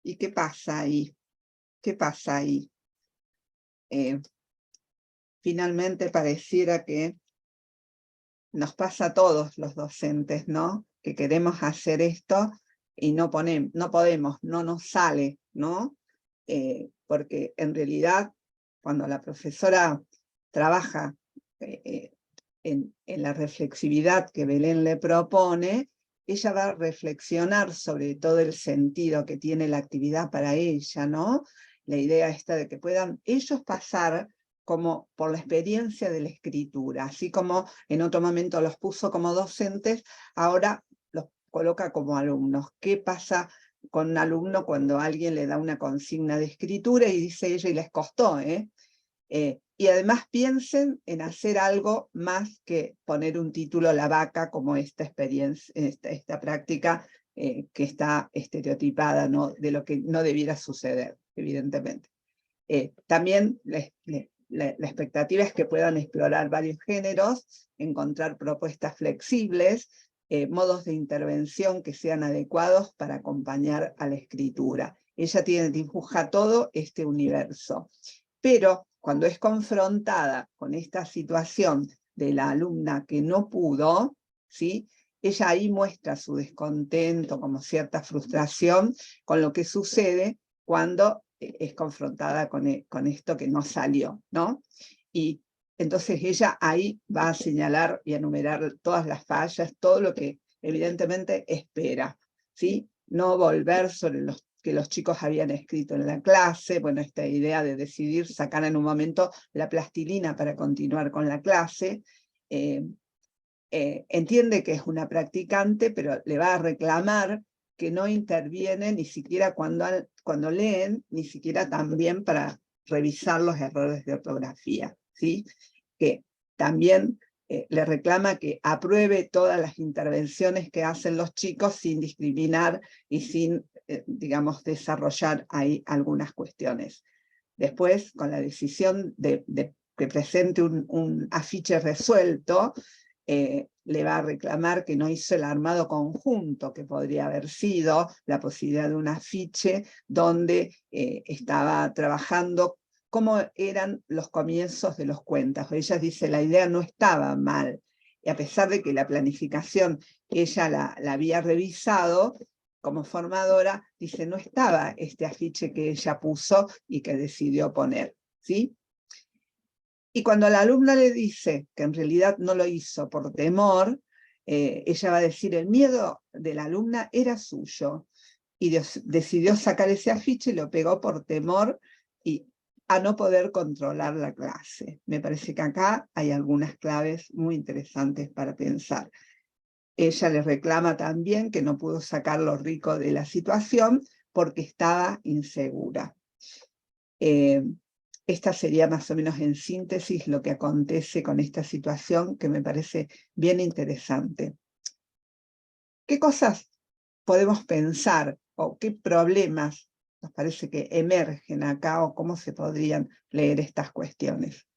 ¿y qué pasa ahí? ¿Qué pasa ahí? Finalmente pareciera que nos pasa a todos los docentes, ¿no? Que queremos hacer esto y no podemos, no nos sale, ¿no? Porque en realidad, cuando la profesora trabaja en la reflexividad que Belén le propone, ella va a reflexionar sobre todo el sentido que tiene la actividad para ella, ¿no? La idea esta de que puedan ellos pasar como por la experiencia de la escritura, así como en otro momento los puso como docentes, ahora los coloca como alumnos. ¿Qué pasa con un alumno cuando alguien le da una consigna de escritura y dice ella, y les costó, y además piensen en hacer algo más que poner un título a la vaca, como esta experiencia, esta práctica que está estereotipada, ¿no? De lo que no debiera suceder, evidentemente. También la expectativa es que puedan explorar varios géneros, encontrar propuestas flexibles, modos de intervención que sean adecuados para acompañar a la escritura. Ella dibuja todo este universo. Pero cuando es confrontada con esta situación de la alumna que no pudo, ¿sí? Ella ahí muestra su descontento, como cierta frustración con lo que sucede cuando es confrontada con esto que no salió, ¿no? Y entonces ella ahí va a señalar y a enumerar todas las fallas, todo lo que evidentemente espera, ¿sí? No volver sobre los que los chicos habían escrito en la clase, bueno, esta idea de decidir sacar en un momento la plastilina para continuar con la clase. Entiende que es una practicante, pero le va a reclamar que no interviene ni siquiera cuando leen, ni siquiera también para revisar los errores de ortografía, ¿sí? Que también le reclama que apruebe todas las intervenciones que hacen los chicos sin discriminar y sin, digamos, desarrollar ahí algunas cuestiones. Después, con la decisión de que presente un afiche resuelto, le va a reclamar que no hizo el armado conjunto, que podría haber sido la posibilidad de un afiche donde estaba trabajando cómo eran los comienzos de los cuentos. Ella dice, la idea no estaba mal, y a pesar de que la planificación ella la había revisado, como formadora, dice, no estaba este afiche que ella puso y que decidió poner, ¿sí? Y cuando la alumna le dice que en realidad no lo hizo por temor, ella va a decir, el miedo de la alumna era suyo, y decidió sacar ese afiche y lo pegó por temor y a no poder controlar la clase. Me parece que acá hay algunas claves muy interesantes para pensar. Ella le reclama también que no pudo sacar lo rico de la situación porque estaba insegura. Esta sería más o menos en síntesis lo que acontece con esta situación, que me parece bien interesante. ¿Qué cosas podemos pensar o qué problemas nos parece que emergen acá o cómo se podrían leer estas cuestiones?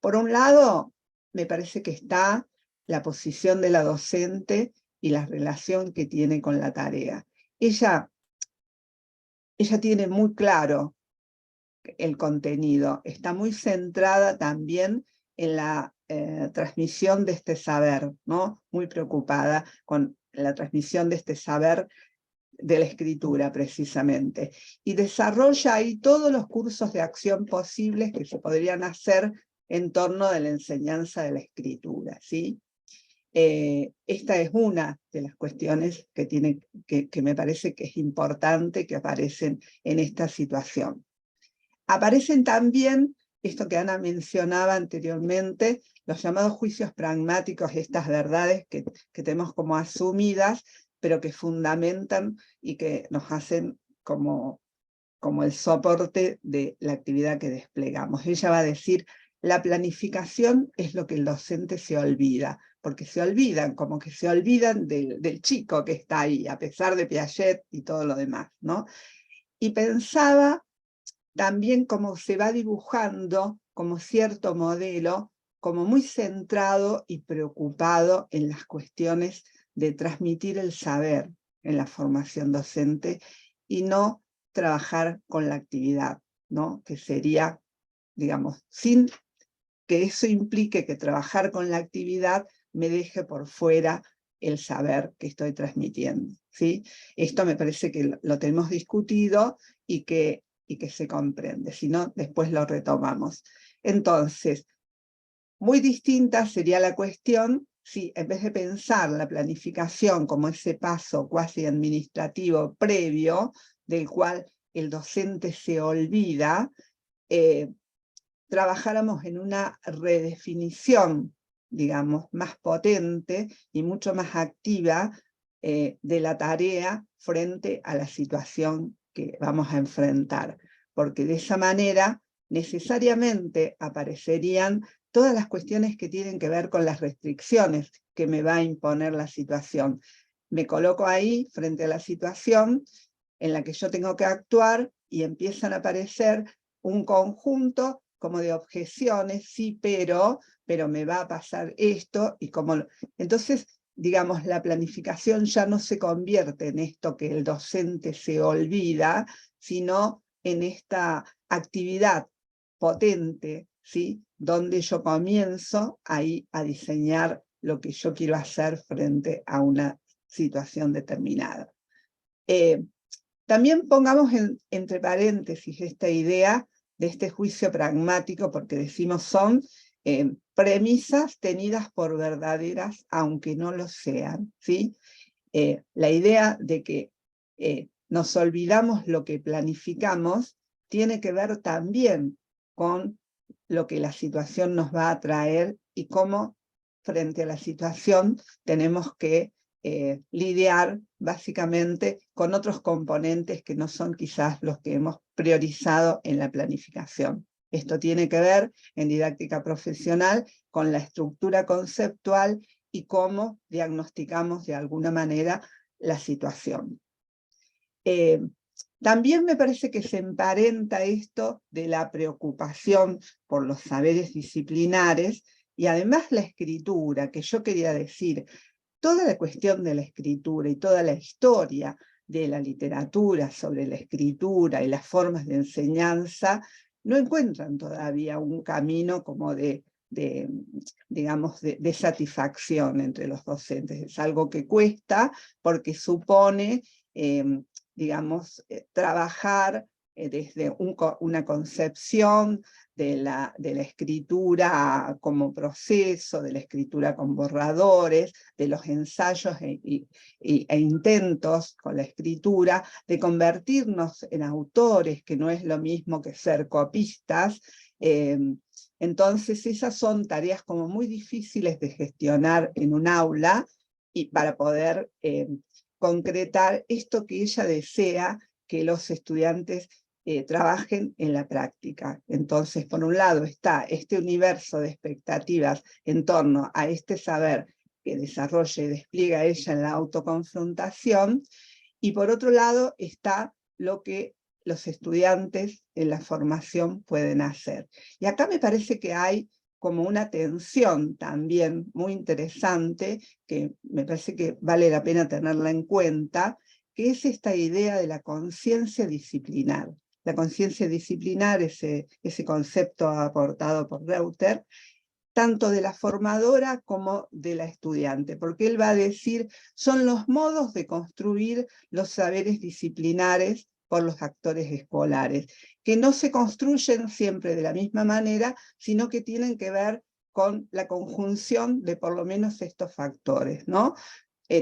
Por un lado, me parece que está la posición de la docente y la relación que tiene con la tarea. Ella tiene muy claro el contenido, está muy centrada también en la transmisión de este saber, ¿no? Muy preocupada con la transmisión de este saber de la escritura, precisamente. Y desarrolla ahí todos los cursos de acción posibles que se podrían hacer en torno de la enseñanza de la escritura, ¿sí? Esta es una de las cuestiones que me parece que es importante que aparecen en esta situación. Aparecen también, esto que Ana mencionaba anteriormente, los llamados juicios pragmáticos, estas verdades que tenemos como asumidas, pero que fundamentan y que nos hacen como el soporte de la actividad que desplegamos. Ella va a decir la planificación es lo que el docente se olvida, porque se olvidan, como que se olvidan del chico que está ahí, a pesar de Piaget y todo lo demás, ¿no? Y pensaba también cómo se va dibujando como cierto modelo, como muy centrado y preocupado en las cuestiones de transmitir el saber en la formación docente y no trabajar con la actividad, ¿no? Que sería, digamos, sin que eso implique que trabajar con la actividad me deje por fuera el saber que estoy transmitiendo, ¿sí? Esto me parece que lo tenemos discutido y que se comprende, si no, después lo retomamos. Entonces, muy distinta sería la cuestión si en vez de pensar la planificación como ese paso cuasi administrativo previo, del cual el docente se olvida, trabajáramos en una redefinición, digamos, más potente y mucho más activa de la tarea frente a la situación que vamos a enfrentar. Porque de esa manera necesariamente aparecerían todas las cuestiones que tienen que ver con las restricciones que me va a imponer la situación. Me coloco ahí frente a la situación en la que yo tengo que actuar y empiezan a aparecer un conjunto como de objeciones, sí, pero me va a pasar esto, y como... Entonces, digamos, la planificación ya no se convierte en esto que el docente se olvida, sino en esta actividad potente, ¿sí? Donde yo comienzo ahí a diseñar lo que yo quiero hacer frente a una situación determinada. También pongamos entre paréntesis esta idea de este juicio pragmático, porque decimos son premisas tenidas por verdaderas, aunque no lo sean, ¿sí? La idea de que nos olvidamos lo que planificamos tiene que ver también con lo que la situación nos va a traer y cómo frente a la situación tenemos que lidiar básicamente con otros componentes que no son quizás los que hemos priorizado en la planificación. Esto tiene que ver en didáctica profesional con la estructura conceptual y cómo diagnosticamos de alguna manera la situación. También me parece que se emparenta esto de la preocupación por los saberes disciplinares y además la escritura, que yo quería decir, toda la cuestión de la escritura y toda la historia de la literatura sobre la escritura y las formas de enseñanza no encuentran todavía un camino como digamos, de satisfacción entre los docentes. Es algo que cuesta porque supone, digamos, trabajar desde una concepción de la escritura como proceso, de la escritura con borradores, de los ensayos e intentos con la escritura, de convertirnos en autores, que no es lo mismo que ser copistas. Entonces esas son tareas como muy difíciles de gestionar en un aula y para poder concretar esto que ella desea que los estudiantes trabajen en la práctica. Entonces, por un lado está este universo de expectativas en torno a este saber que desarrolla y despliega ella en la autoconfrontación, y por otro lado está lo que los estudiantes en la formación pueden hacer. Y acá me parece que hay como una tensión también muy interesante, que me parece que vale la pena tenerla en cuenta, que es esta idea de la conciencia disciplinar. La conciencia disciplinar, ese concepto aportado por Reuter, tanto de la formadora como de la estudiante, porque él va a decir, son los modos de construir los saberes disciplinares por los actores escolares, que no se construyen siempre de la misma manera, sino que tienen que ver con la conjunción de por lo menos estos factores, ¿no?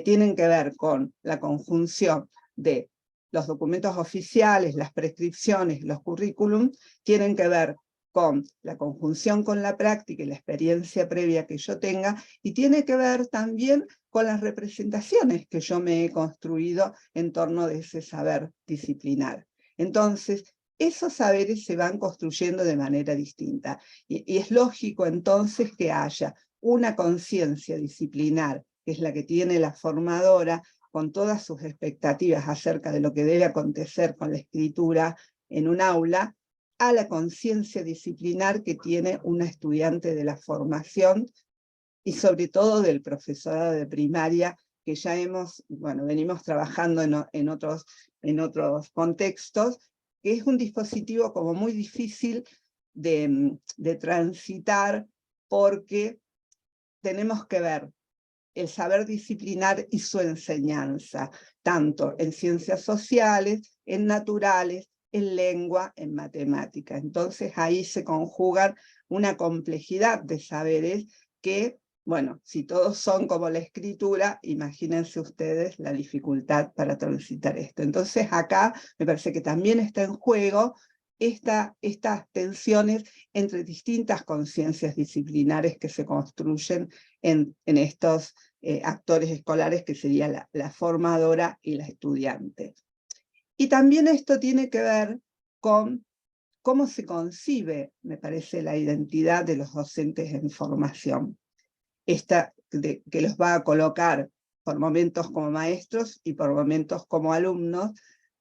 Tienen que ver con la conjunción de los documentos oficiales, las prescripciones, los currículum, tienen que ver con la conjunción con la práctica y la experiencia previa que yo tenga, y tiene que ver también con las representaciones que yo me he construido en torno de ese saber disciplinar. Entonces, esos saberes se van construyendo de manera distinta. Y es lógico entonces que haya una conciencia disciplinar, que es la que tiene la formadora, con todas sus expectativas acerca de lo que debe acontecer con la escritura en un aula, a la conciencia disciplinar que tiene una estudiante de la formación, y sobre todo del profesorado de primaria, que ya venimos trabajando en otros contextos, que es un dispositivo como muy difícil de transitar, porque tenemos que ver el saber disciplinar y su enseñanza, tanto en ciencias sociales, en naturales, en lengua, en matemática. Entonces ahí se conjugan una complejidad de saberes que, bueno, si todos son como la escritura, imagínense ustedes la dificultad para transitar esto. Entonces acá me parece que también está en juego estas tensiones entre distintas conciencias disciplinares que se construyen en estos actores escolares, que sería la formadora y la estudiante. Y también esto tiene que ver con cómo se concibe, me parece, la identidad de los docentes en formación. Que los va a colocar por momentos como maestros y por momentos como alumnos,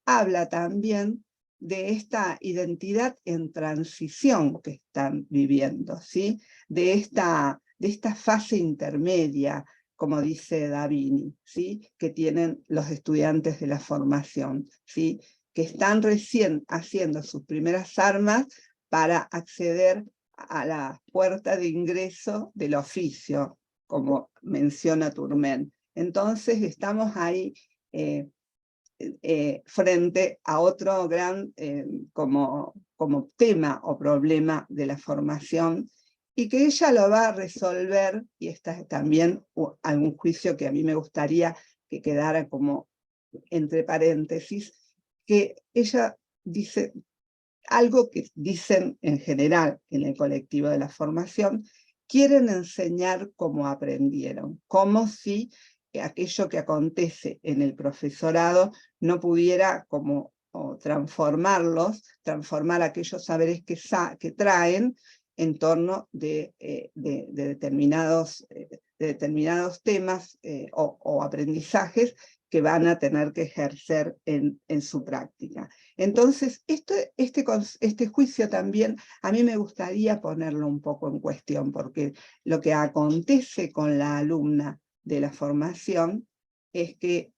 habla también de esta identidad en transición que están viviendo, ¿sí? De esta fase intermedia, como dice Davini, ¿sí? Que tienen los estudiantes de la formación, ¿sí? Que están recién haciendo sus primeras armas para acceder a la puerta de ingreso del oficio, como menciona Turmen. Entonces estamos ahí frente a otro gran como tema o problema de la formación, y que ella lo va a resolver, y esta es también algún juicio que a mí me gustaría que quedara como entre paréntesis, que ella dice algo que dicen en general en el colectivo de la formación: quieren enseñar como aprendieron, como si aquello que acontece en el profesorado no pudiera como transformar aquellos saberes que traen en torno de determinados temas o aprendizajes que van a tener que ejercer en su práctica. Entonces, este juicio también a mí me gustaría ponerlo un poco en cuestión, porque lo que acontece con la alumna de la formación es que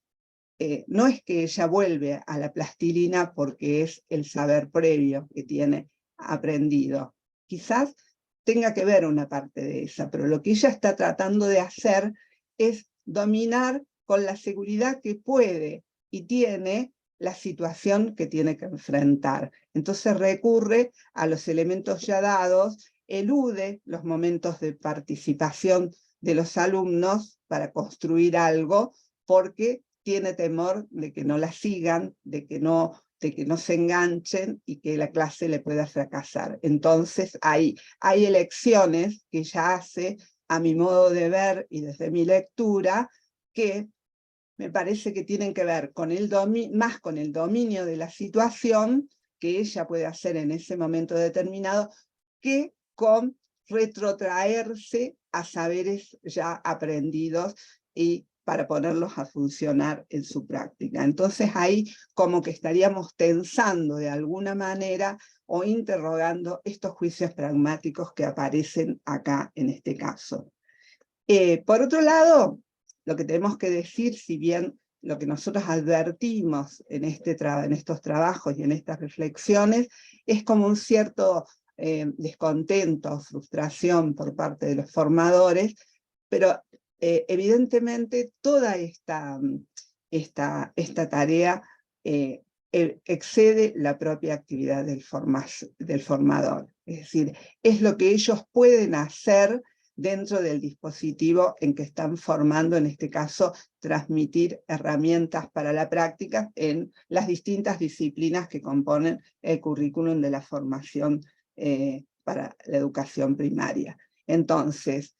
no es que ella vuelve a la plastilina porque es el saber previo que tiene aprendido. Quizás tenga que ver una parte de esa, pero lo que ella está tratando de hacer es dominar con la seguridad que puede y tiene la situación que tiene que enfrentar. Entonces recurre a los elementos ya dados, elude los momentos de participación de los alumnos para construir algo, porque tiene temor de que no la sigan, de que no se enganchen y que la clase le pueda fracasar. Entonces hay elecciones que ella hace, a mi modo de ver y desde mi lectura, que me parece que tienen que ver con más con el dominio de la situación que ella puede hacer en ese momento determinado, que con retrotraerse a saberes ya aprendidos y para ponerlos a funcionar en su práctica. Entonces ahí como que estaríamos tensando de alguna manera o interrogando estos juicios pragmáticos que aparecen acá en este caso. Por otro lado, lo que tenemos que decir, si bien lo que nosotros advertimos en estos trabajos y en estas reflexiones, es como un cierto descontento, frustración por parte de los formadores, pero evidentemente toda esta tarea excede la propia actividad del formador. Es decir, es lo que ellos pueden hacer dentro del dispositivo en que están formando, en este caso, transmitir herramientas para la práctica en las distintas disciplinas que componen el currículum de la formación para la educación primaria. Entonces,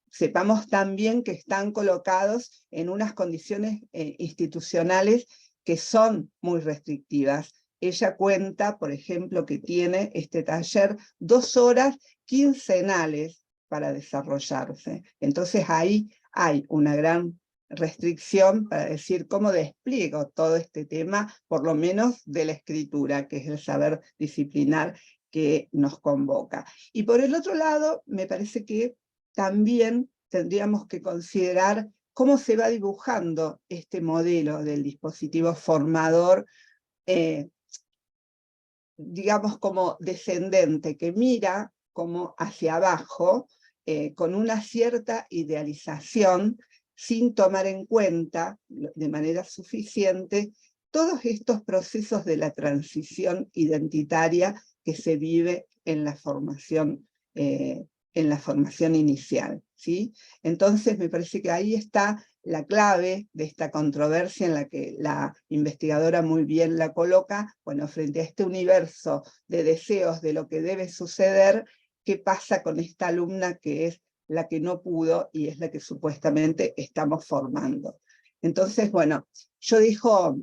sepamos también que están colocados en unas condiciones institucionales que son muy restrictivas ella cuenta, por ejemplo, que tiene este taller 2 horas quincenales para desarrollarse. Entonces ahí hay una gran restricción para decir cómo despliego todo este tema, por lo menos de la escritura, que es el saber disciplinar que nos convoca. Y por el otro lado, me parece que también tendríamos que considerar cómo se va dibujando este modelo del dispositivo formador, digamos como descendente, que mira como hacia abajo, con una cierta idealización, sin tomar en cuenta de manera suficiente todos estos procesos de la transición identitaria que se vive en la formación inicial, ¿sí? Entonces me parece que ahí está la clave de esta controversia en la que la investigadora muy bien la coloca. Bueno, frente a este universo de deseos de lo que debe suceder, ¿qué pasa con esta alumna que es la que no pudo y es la que supuestamente estamos formando? Entonces, bueno, yo dejo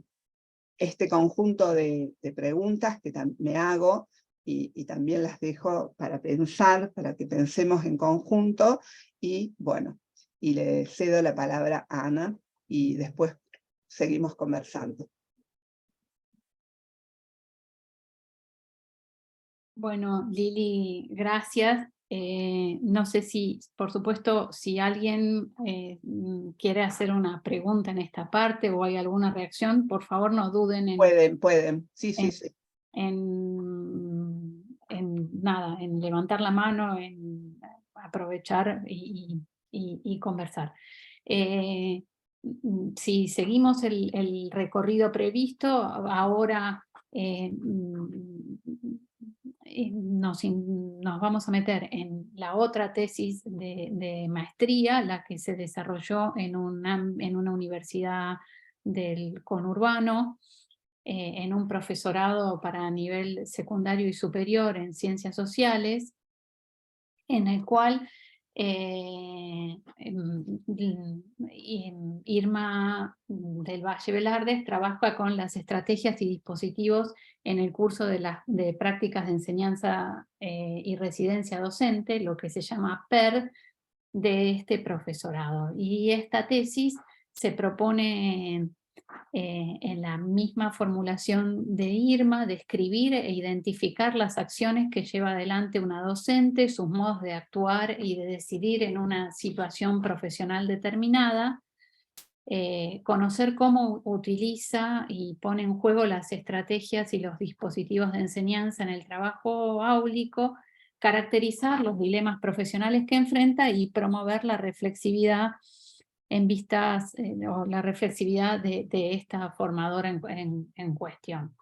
este conjunto de preguntas que me hago, y también las dejo para pensar, para que pensemos en conjunto, y bueno, y le cedo la palabra a Ana, y después seguimos conversando. Bueno, Lili, gracias. No sé si, por supuesto, si alguien quiere hacer una pregunta en esta parte o hay alguna reacción, por favor no duden Pueden, sí. nada, en levantar la mano, en aprovechar y conversar. Si seguimos el recorrido previsto, ahora nos vamos a meter en la otra tesis de maestría, la que se desarrolló en una universidad del conurbano, en un profesorado para nivel secundario y superior en ciencias sociales, en el cual Irma del Valle Velarde trabaja con las estrategias y dispositivos en el curso de prácticas de enseñanza y residencia docente, lo que se llama PER, de este profesorado. Y esta tesis se propone en la misma formulación de Irma, describir e identificar las acciones que lleva adelante una docente, sus modos de actuar y de decidir en una situación profesional determinada, conocer cómo utiliza y pone en juego las estrategias y los dispositivos de enseñanza en el trabajo áulico, caracterizar los dilemas profesionales que enfrenta y promover la reflexividad en vistas, o la reflexividad de esta formadora en cuestión.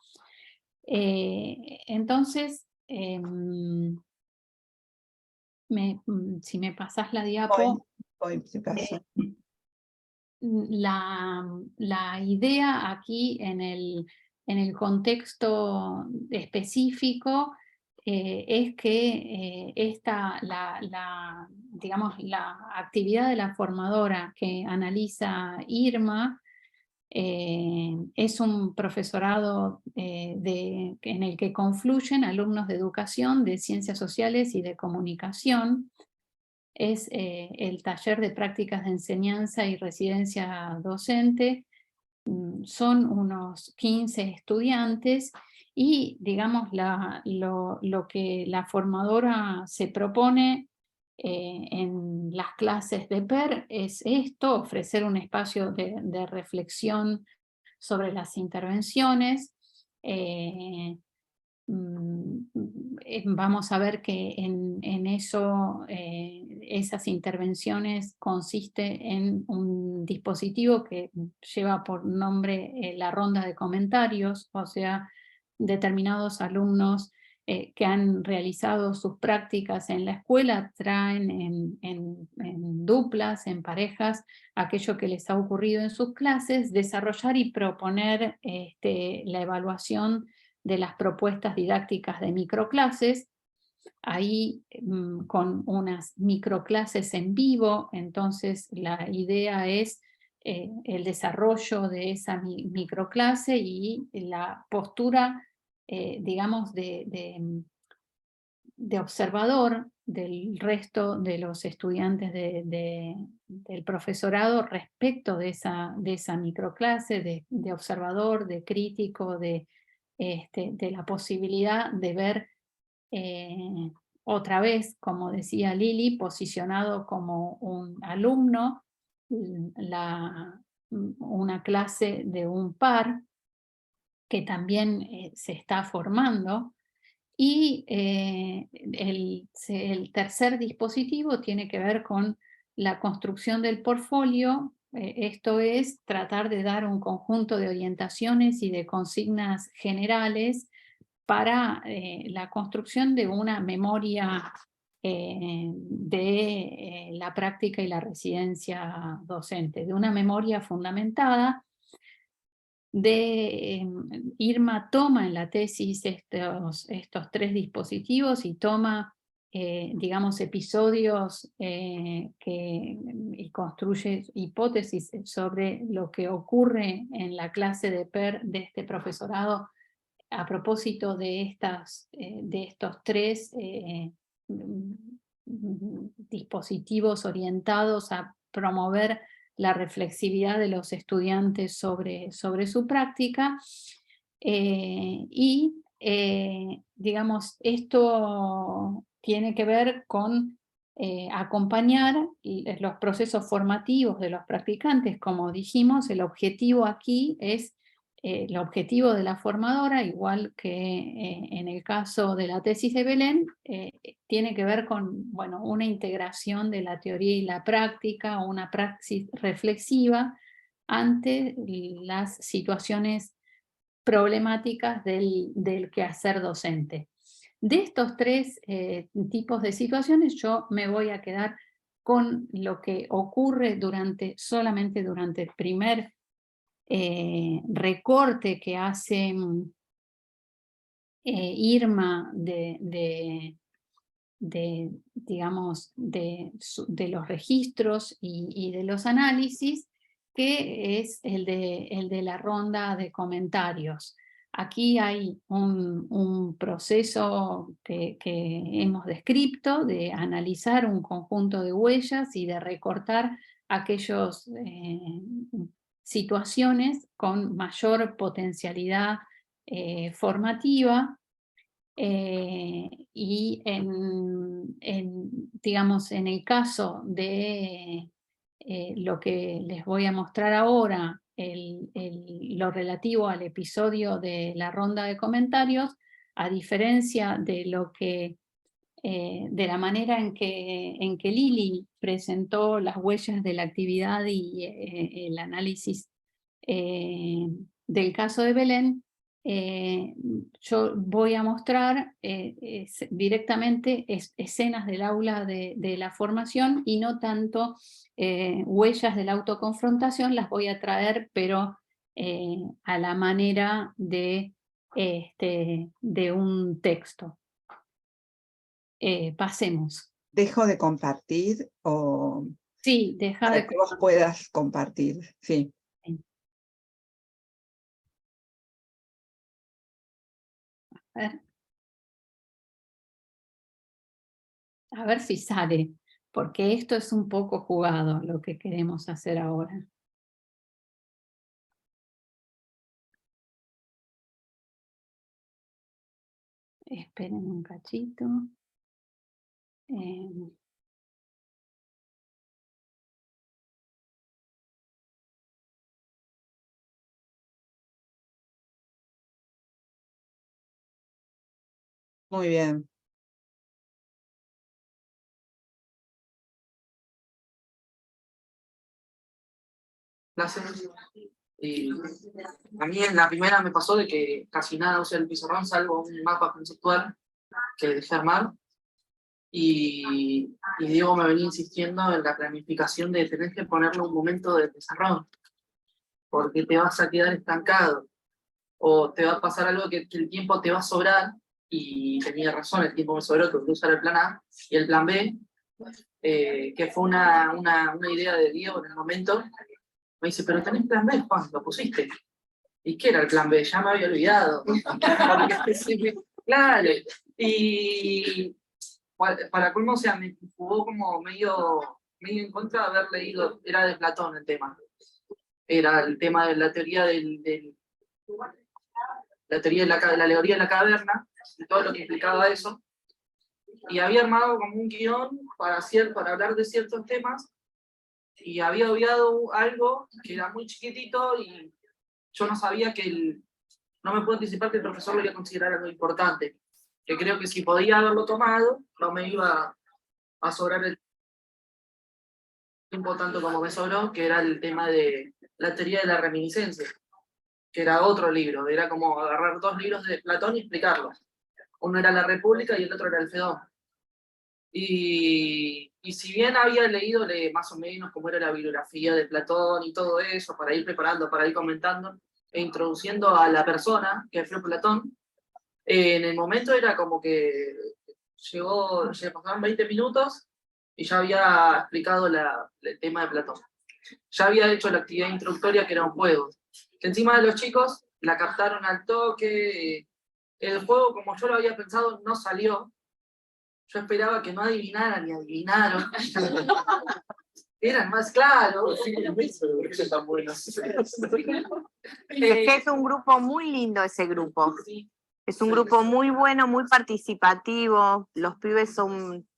Entonces, si me pasas la diapo. Voy, si acaso. La idea aquí en el contexto específico es que digamos, la actividad de la formadora que analiza Irma es un profesorado en el que confluyen alumnos de educación, de ciencias sociales y de comunicación. Es el taller de prácticas de enseñanza y residencia docente. Son unos 15 estudiantes y, digamos, lo que la formadora se propone en las clases de PER es esto: ofrecer un espacio de reflexión sobre las intervenciones. Vamos a ver que en eso, esas intervenciones consiste en un dispositivo que lleva por nombre la ronda de comentarios, o sea, determinados alumnos que han realizado sus prácticas en la escuela traen en duplas, en parejas, aquello que les ha ocurrido en sus clases, desarrollar y proponer la evaluación de las propuestas didácticas de microclases, ahí con unas microclases en vivo. Entonces la idea es el desarrollo de esa microclase y la postura digamos, de observador del resto de los estudiantes del profesorado respecto de esa microclase, de observador, de crítico, de la posibilidad de ver otra vez, como decía Lili, posicionado como un alumno, una clase de un par que también se está formando. Y el tercer dispositivo tiene que ver con la construcción del portfolio. Esto es tratar de dar un conjunto de orientaciones y de consignas generales para la construcción de una memoria de la práctica y la residencia docente, de una memoria fundamentada. Irma toma en la tesis estos tres dispositivos y toma, digamos, episodios y construye hipótesis sobre lo que ocurre en la clase de PER de este profesorado a propósito de estos tres dispositivos orientados a promover la reflexividad de los estudiantes sobre su práctica. Digamos, esto tiene que ver con acompañar los procesos formativos de los practicantes. Como dijimos, el objetivo aquí es el objetivo de la formadora, igual que en el caso de la tesis de Belén, tiene que ver con, bueno, una integración de la teoría y la práctica, una praxis reflexiva ante las situaciones problemáticas del quehacer docente. De estos tres tipos de situaciones, yo me voy a quedar con lo que ocurre solamente durante el primer recorte que hace Irma digamos, de los registros y de los análisis, que es el de la ronda de comentarios. Aquí hay un proceso que hemos descrito de analizar un conjunto de huellas y de recortar aquellas situaciones con mayor potencialidad formativa. Y digamos, en el caso de lo que les voy a mostrar ahora, lo relativo al episodio de la ronda de comentarios, a diferencia de de la manera en que Lili presentó las huellas de la actividad y el análisis del caso de Belén, yo voy a mostrar directamente escenas del aula de la formación y no tanto huellas de la autoconfrontación, las voy a traer, pero a la manera de un texto. Pasemos. ¿Dejo de compartir o Sí, deja para de que vos puedas compartir? Sí. A ver si sale, porque esto es un poco jugado lo que queremos hacer ahora. Esperen un cachito. Muy bien. Y a mí en la primera me pasó de que casi nada usé el pizarrón, salvo un mapa conceptual que dejé armar. Y Diego me venía insistiendo en la planificación de tener que ponerle un momento de pizarrón, porque te vas a quedar estancado, o te va a pasar algo que el tiempo te va a sobrar, y tenía razón, el tiempo me sobró, tuve que usar el plan A y el plan B, que fue una idea de Diego en el momento. Me dice, pero tenés plan B, Juan, lo pusiste. ¿Y qué era el plan B? Ya me había olvidado. Claro, y para colmo, o sea, me jugó como medio en contra de haber leído, era de Platón el tema. Era el tema de la teoría la teoría de la alegoría de la caverna, y todo lo que implicaba eso. Y había armado como un guión para hablar de ciertos temas, y había obviado algo que era muy chiquitito, y yo no sabía no me puedo anticipar que el profesor lo iba a considerar algo importante, que creo que si podía haberlo tomado, no me iba a sobrar el tiempo tanto como me sobró, que era el tema de la teoría de la reminiscencia, que era otro libro, era como agarrar 2 libros de Platón y explicarlos. Uno era La República y el otro era el Fedón. Y si bien había leído más o menos cómo era la bibliografía de Platón y todo eso, para ir preparando, para ir comentando, e introduciendo a la persona que fue Platón, en el momento era como que se pasaban 20 minutos y ya había explicado el tema de Platón. Ya había hecho la actividad introductoria, que era un juego, que encima de los chicos la captaron al toque. El juego, como yo lo había pensado, no salió. Yo esperaba que no adivinaran y adivinaron. Eran más claros. Están buenos. Es que es un grupo muy lindo ese grupo. Sí. Es un grupo muy bueno, muy participativo. Los pibes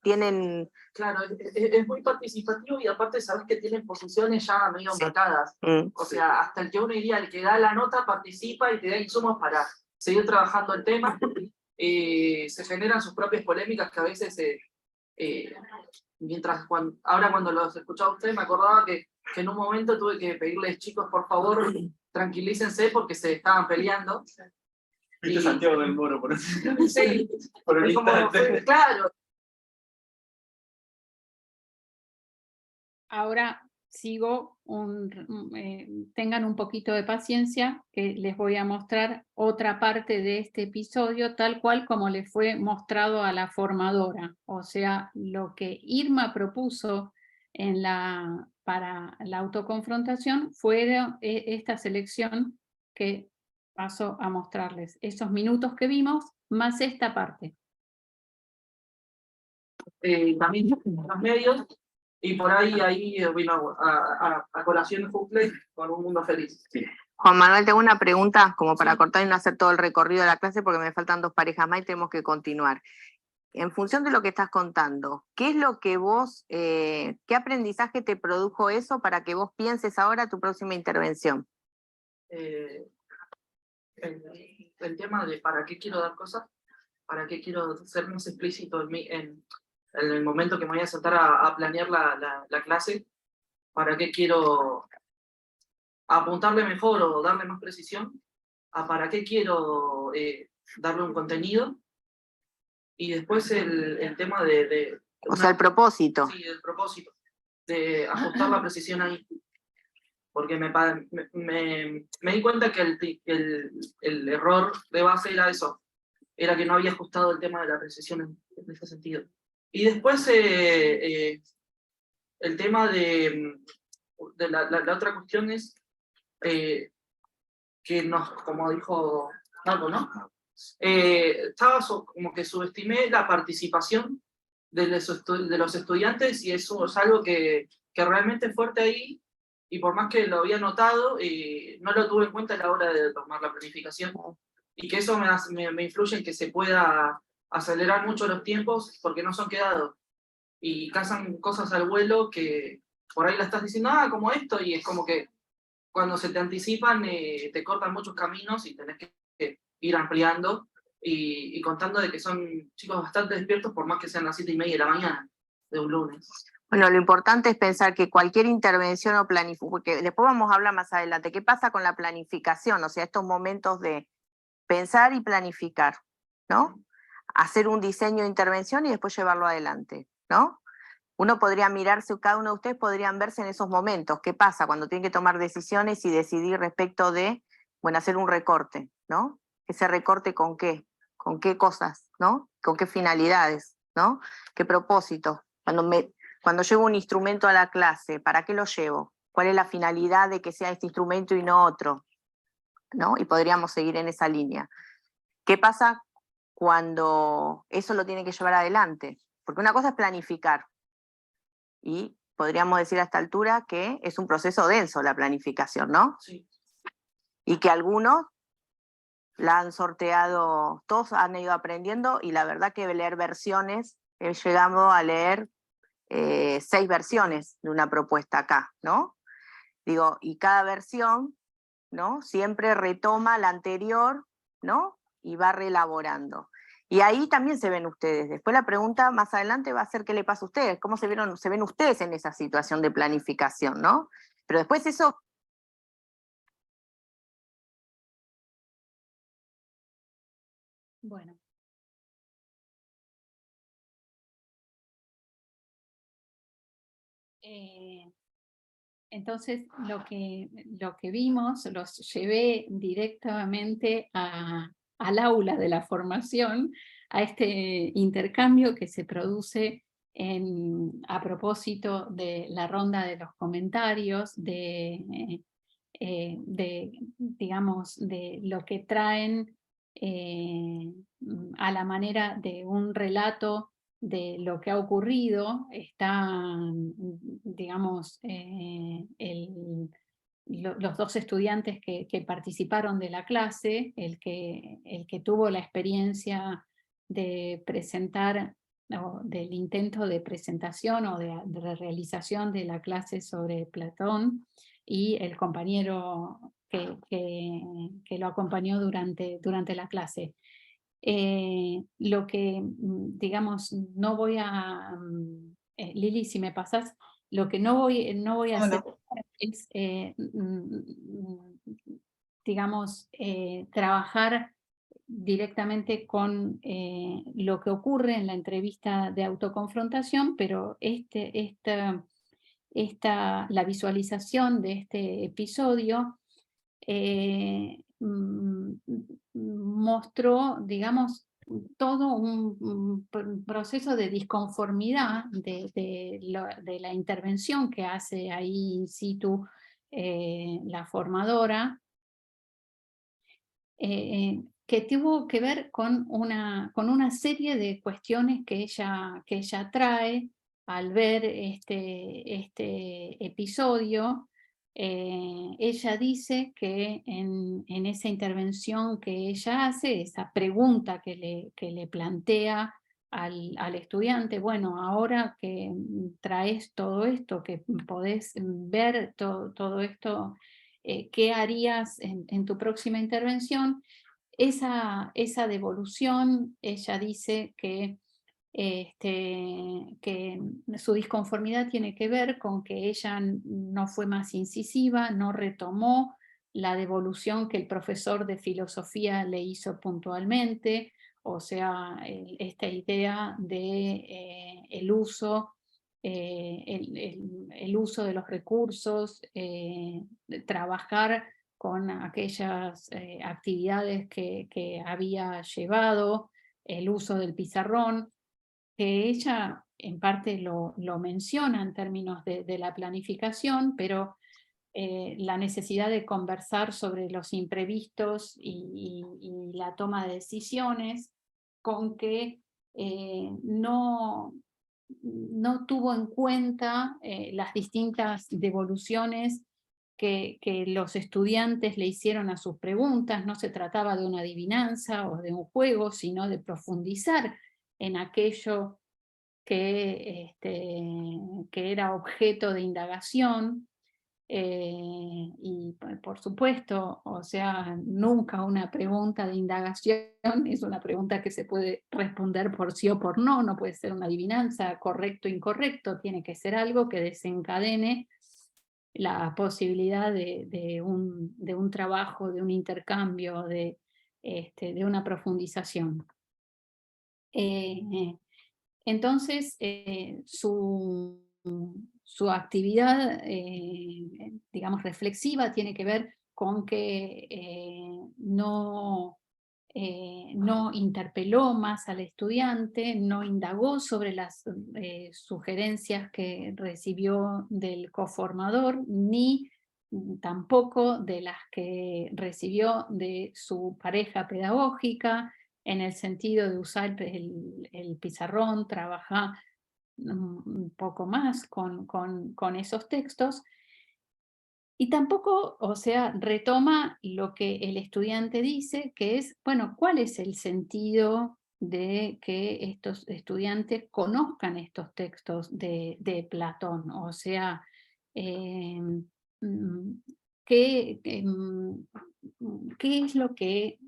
tienen... Claro, es muy participativo, y aparte sabes que tienen posiciones ya medio marcadas. O sea, hasta el que uno iría, el que da la nota, participa y te da insumos para seguir trabajando el tema. Se generan sus propias polémicas que a veces, ahora cuando los escuchaba a ustedes, me acordaba que en un momento tuve que pedirles: chicos, por favor, tranquilícense, porque se estaban peleando. Viste Santiago del Moro, por eso. Sí, por un instante. claro. Ahora sigo, tengan un poquito de paciencia, que les voy a mostrar otra parte de este episodio, tal cual como le fue mostrado a la formadora. O sea, lo que Irma propuso para la autoconfrontación fue esta selección que paso a mostrarles. Esos minutos que vimos, más esta parte. También los medios, y por ahí vino a colación Huxley con Un Mundo Feliz. Sí. Juan Manuel, tengo una pregunta como para cortar y no hacer todo el recorrido de la clase, porque me faltan 2 parejas más y tenemos que continuar. En función de lo que estás contando, ¿qué es lo que qué aprendizaje te produjo eso para que vos pienses ahora tu próxima intervención? El tema de para qué quiero dar cosas, para qué quiero ser más explícito en el momento que me voy a sentar a planear la clase, para qué quiero apuntarle mejor o darle más precisión, para qué quiero darle un contenido, y después el tema o sea, el propósito. Sí, el propósito, de ajustar la precisión ahí. Porque me di cuenta que el error de base era eso, era que no había ajustado el tema de la precisión en ese sentido. Y después el tema de la otra cuestión es que como dijo Marco, ¿no? Como que subestimé la participación de los estudiantes, y eso es algo que realmente es fuerte ahí, y por más que lo había notado, no lo tuve en cuenta a la hora de tomar la planificación, y que eso me influye en que se pueda acelerar mucho los tiempos, porque no son quedados, y casan cosas al vuelo que por ahí la estás diciendo, como esto, y es como que cuando se te anticipan, te cortan muchos caminos y tenés que ir ampliando y contando de que son chicos bastante despiertos, por más que sean las 7:30 de la mañana de un lunes. Bueno, lo importante es pensar que cualquier intervención o planificación, porque después vamos a hablar más adelante, ¿qué pasa con la planificación? O sea, estos momentos de pensar y planificar, ¿no? Hacer un diseño de intervención y después llevarlo adelante, ¿no? Uno podría mirarse, cada uno de ustedes podrían verse en esos momentos. ¿Qué pasa cuando tienen que tomar decisiones y decidir respecto de, hacer un recorte, ¿no? Ese recorte ¿con qué? ¿Con qué cosas, no? ¿Con qué finalidades, no? ¿Qué propósito? Cuando llevo un instrumento a la clase, ¿para qué lo llevo? ¿Cuál es la finalidad de que sea este instrumento y no otro? ¿no? Y podríamos seguir en esa línea. ¿Qué pasa cuando eso lo tiene que llevar adelante? Porque una cosa es planificar, y podríamos decir a esta altura que es un proceso denso la planificación, ¿no? Sí. Y que algunos la han sorteado, todos han ido aprendiendo, y la verdad que leer versiones, llegamos a leer 6 versiones de una propuesta acá, ¿no? Digo, y cada versión, ¿no? Siempre retoma la anterior, ¿no? Y va reelaborando. Y ahí también se ven ustedes. Después la pregunta más adelante va a ser qué le pasa a ustedes, cómo se ven ustedes en esa situación de planificación, ¿no? Pero después eso... Bueno. Entonces, lo que vimos, los llevé directamente al aula de la formación, a este intercambio que se produce a propósito de la ronda de los comentarios, digamos, de lo que traen a la manera de un relato de lo que ha ocurrido. Están, digamos, los 2 estudiantes que participaron de la clase, el que tuvo la experiencia de presentar, o del intento de presentación o de realización de la clase sobre Platón, y el compañero que lo acompañó durante la clase. Lo que, digamos, no voy a... Lili, si me pasas, lo que no voy a hacer es, digamos, trabajar directamente con lo que ocurre en la entrevista de autoconfrontación, pero la visualización de este episodio mostró, digamos, todo un proceso de disconformidad de la intervención que hace ahí in situ la formadora, que tuvo que ver con una serie de cuestiones que ella trae al ver este episodio. Ella dice que en esa intervención que ella hace, esa pregunta que le plantea al estudiante, bueno, ahora que traes todo esto, que podés ver todo esto, ¿qué harías en tu próxima intervención? Esa devolución, ella dice que su disconformidad tiene que ver con que ella no fue más incisiva, no retomó la devolución que el profesor de filosofía le hizo puntualmente, o sea, esta idea de el uso de los recursos, de trabajar con aquellas actividades que había llevado, el uso del pizarrón, que ella en parte lo menciona en términos de la planificación, pero la necesidad de conversar sobre los imprevistos y la toma de decisiones, con que no tuvo en cuenta las distintas devoluciones que los estudiantes le hicieron a sus preguntas. No se trataba de una adivinanza o de un juego, sino de profundizar en aquello que era objeto de indagación. Y por supuesto, o sea, nunca una pregunta de indagación es una pregunta que se puede responder por sí o por no, no puede ser una adivinanza, correcto o incorrecto, tiene que ser algo que desencadene la posibilidad de un trabajo, de un intercambio, de una profundización. Entonces, su actividad, digamos, reflexiva tiene que ver con que no interpeló más al estudiante, no indagó sobre las sugerencias que recibió del coformador, ni tampoco de las que recibió de su pareja pedagógica, en el sentido de usar el pizarrón, trabajar un poco más con esos textos. Y tampoco, o sea, retoma lo que el estudiante dice, que es, bueno, ¿cuál es el sentido de que estos estudiantes conozcan estos textos de Platón? O sea, mm, ¿qué, qué es lo que,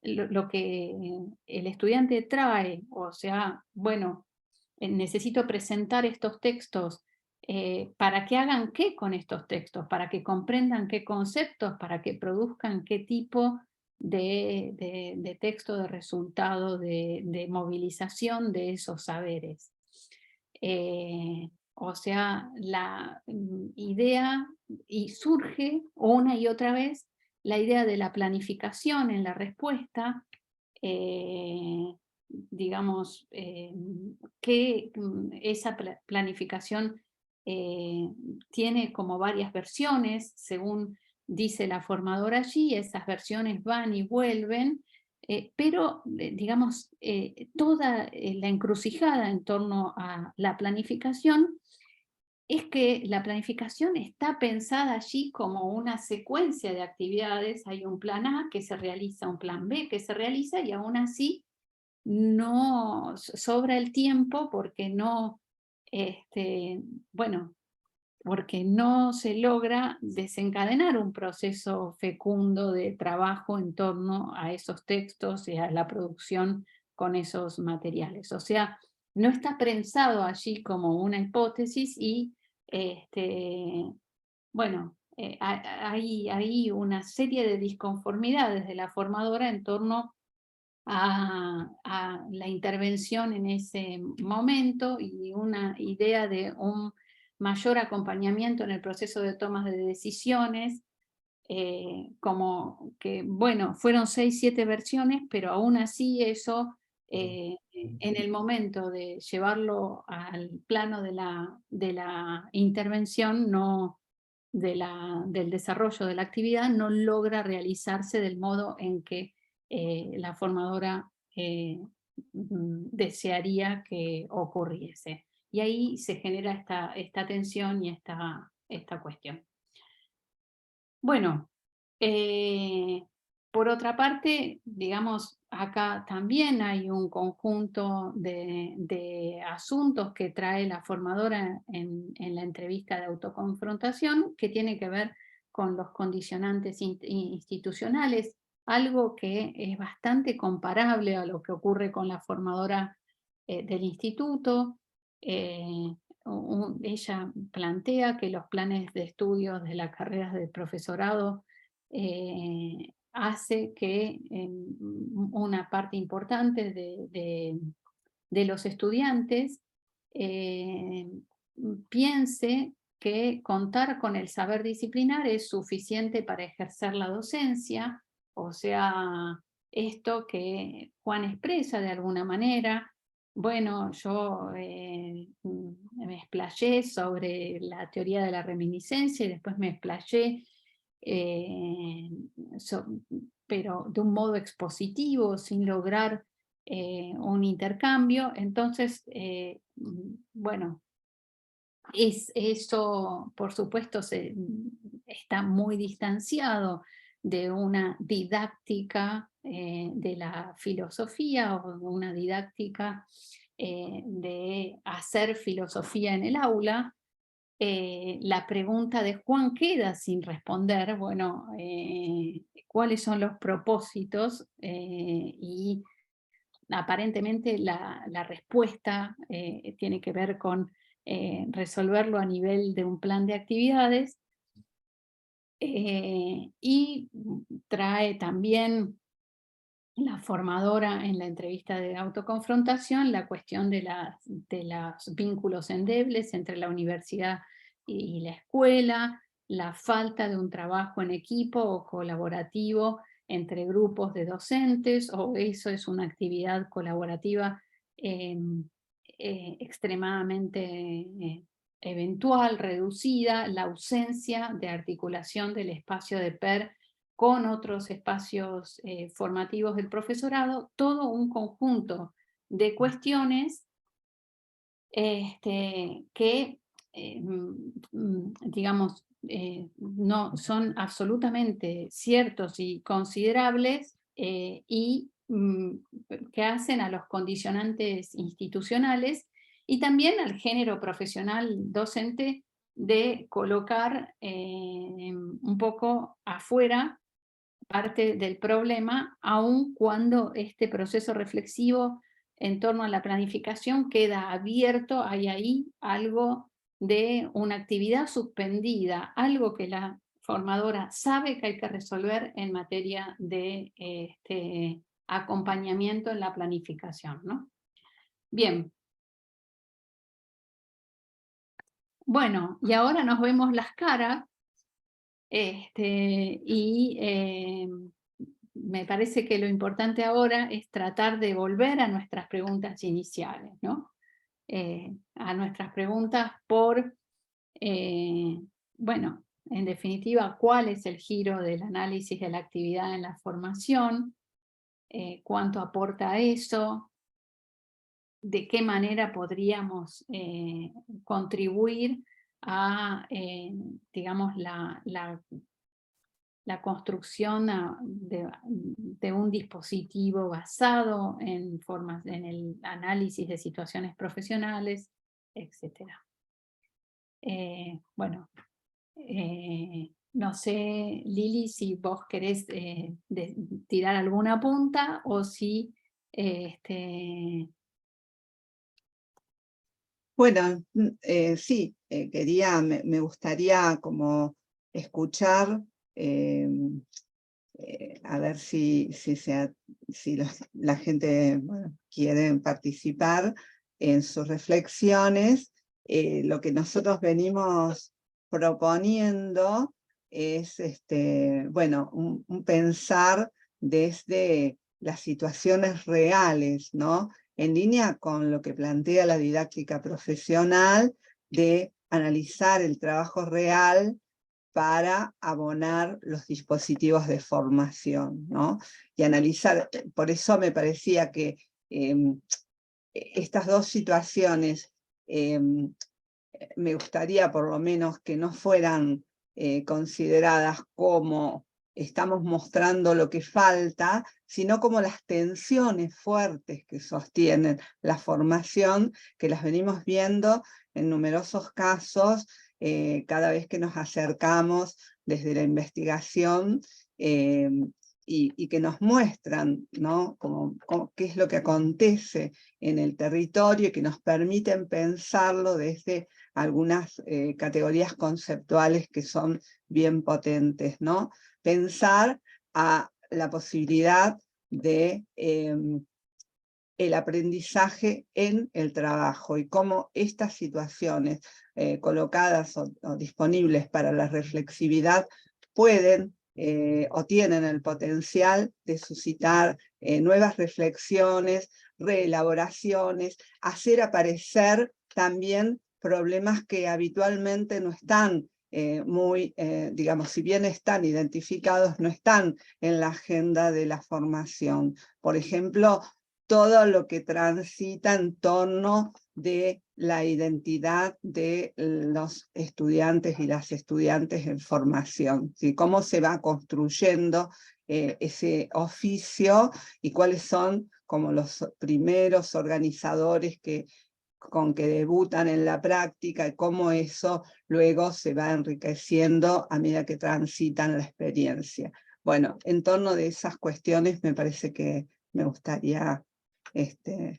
lo que el estudiante trae? O sea, bueno, necesito presentar estos textos para que hagan qué con estos textos, para que comprendan qué conceptos, para que produzcan qué tipo de texto, de resultado, de movilización de esos saberes. O sea, la idea, y surge una y otra vez, la idea de la planificación en la respuesta, digamos, que esa planificación tiene como varias versiones, según dice la formadora allí, esas versiones van y vuelven, pero digamos, toda la encrucijada en torno a la planificación es que la planificación está pensada allí como una secuencia de actividades. Hay un plan A que se realiza, un plan B que se realiza, y aún así no sobra el tiempo porque no, bueno, porque no se logra desencadenar un proceso fecundo de trabajo en torno a esos textos y a la producción con esos materiales. O sea, no está pensado allí como una hipótesis y, bueno, hay una serie de disconformidades de la formadora en torno a la intervención en ese momento y una idea de un mayor acompañamiento en el proceso de tomas de decisiones, como que, bueno, fueron 6, 7 versiones, pero aún así eso, en el momento de llevarlo al plano de la intervención, no, del desarrollo de la actividad, no logra realizarse del modo en que la formadora desearía que ocurriese. Y ahí se genera esta tensión y esta cuestión. Bueno, por otra parte, digamos, acá también hay un conjunto de asuntos que trae la formadora en la entrevista de autoconfrontación, que tiene que ver con los condicionantes institucionales, algo que es bastante comparable a lo que ocurre con la formadora del instituto. Ella plantea que los planes de estudios de las carreras de profesorado hace que una parte importante de los estudiantes piense que contar con el saber disciplinar es suficiente para ejercer la docencia, o sea, esto que Juan expresa de alguna manera. Bueno, yo me explayé sobre la teoría de la reminiscencia y después me explayé, pero de un modo expositivo, sin lograr un intercambio. Entonces, bueno, eso, por supuesto, está muy distanciado de una didáctica de la filosofía o de una didáctica de hacer filosofía en el aula. La pregunta de Juan queda sin responder, bueno, ¿cuáles son los propósitos? Y aparentemente la respuesta tiene que ver con resolverlo a nivel de un plan de actividades, y trae también la formadora en la entrevista de autoconfrontación la cuestión de los vínculos endebles entre la universidad y la escuela, la falta de un trabajo en equipo o colaborativo entre grupos de docentes, o eso es una actividad colaborativa extremadamente eventual, reducida, la ausencia de articulación del espacio de PER con otros espacios formativos del profesorado, todo un conjunto de cuestiones que, digamos, no son absolutamente ciertos y considerables y que hacen a los condicionantes institucionales y también al género profesional docente de colocar un poco afuera parte del problema, aun cuando este proceso reflexivo en torno a la planificación queda abierto, hay ahí algo de una actividad suspendida, algo que la formadora sabe que hay que resolver en materia de acompañamiento en la planificación, ¿no? Bien. Bueno, y ahora nos vemos las caras me parece que lo importante ahora es tratar de volver a nuestras preguntas iniciales, ¿no? A nuestras preguntas por, bueno, en definitiva, ¿cuál es el giro del análisis de la actividad en la formación? ¿Cuánto aporta eso? ¿De qué manera podríamos contribuir a, digamos, la construcción de un dispositivo basado en el análisis de situaciones profesionales, etc. Bueno, no sé, Lili, si vos querés tirar alguna punta o si... Bueno, sí, me gustaría como escuchar, a ver si la gente quiere participar en sus reflexiones. Lo que nosotros venimos proponiendo es bueno, un pensar desde las situaciones reales, ¿no? En línea con lo que plantea la didáctica profesional de analizar el trabajo real para abonar los dispositivos de formación, ¿no? Y analizar, por eso me parecía que estas dos situaciones me gustaría por lo menos que no fueran consideradas como estamos mostrando lo que falta, sino como las tensiones fuertes que sostienen la formación, que las venimos viendo en numerosos casos cada vez que nos acercamos desde la investigación y que nos muestran, ¿no? qué es lo que acontece en el territorio y que nos permiten pensarlo desde algunas categorías conceptuales que son bien potentes, ¿no? Pensar a la posibilidad de el aprendizaje en el trabajo y cómo estas situaciones colocadas o disponibles para la reflexividad pueden o tienen el potencial de suscitar nuevas reflexiones, reelaboraciones, hacer aparecer también problemas que habitualmente no están digamos, si bien están identificados, no están en la agenda de la formación. Por ejemplo, todo lo que transita en torno de la identidad de los estudiantes y las estudiantes en formación, ¿sí? Cómo se va construyendo ese oficio y cuáles son como los primeros organizadores con que debutan en la práctica y cómo eso luego se va enriqueciendo a medida que transitan la experiencia. Bueno, en torno de esas cuestiones me parece que me gustaría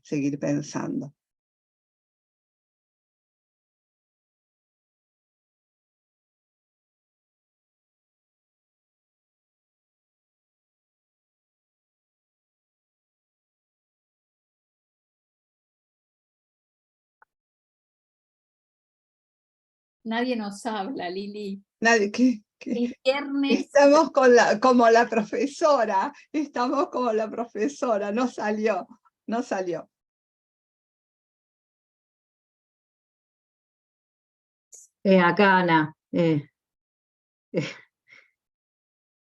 seguir pensando. Nadie nos habla, Lili. Nadie, ¿qué? Es viernes. Estamos como la profesora, estamos como la profesora, no salió, no salió. Acá, Ana.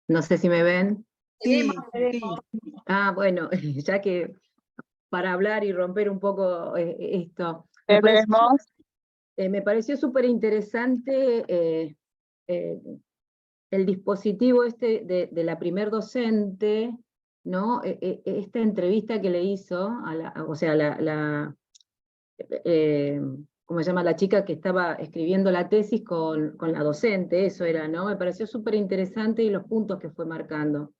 No sé si me ven. Sí, sí. Ah, bueno, ya que para hablar y romper un poco esto. Me pareció súper interesante el dispositivo este de la primer docente, ¿no? Esta entrevista que le hizo, o sea, ¿cómo se llama? La chica que estaba escribiendo la tesis con la docente, eso era, ¿no? Me pareció súper interesante y los puntos que fue marcando.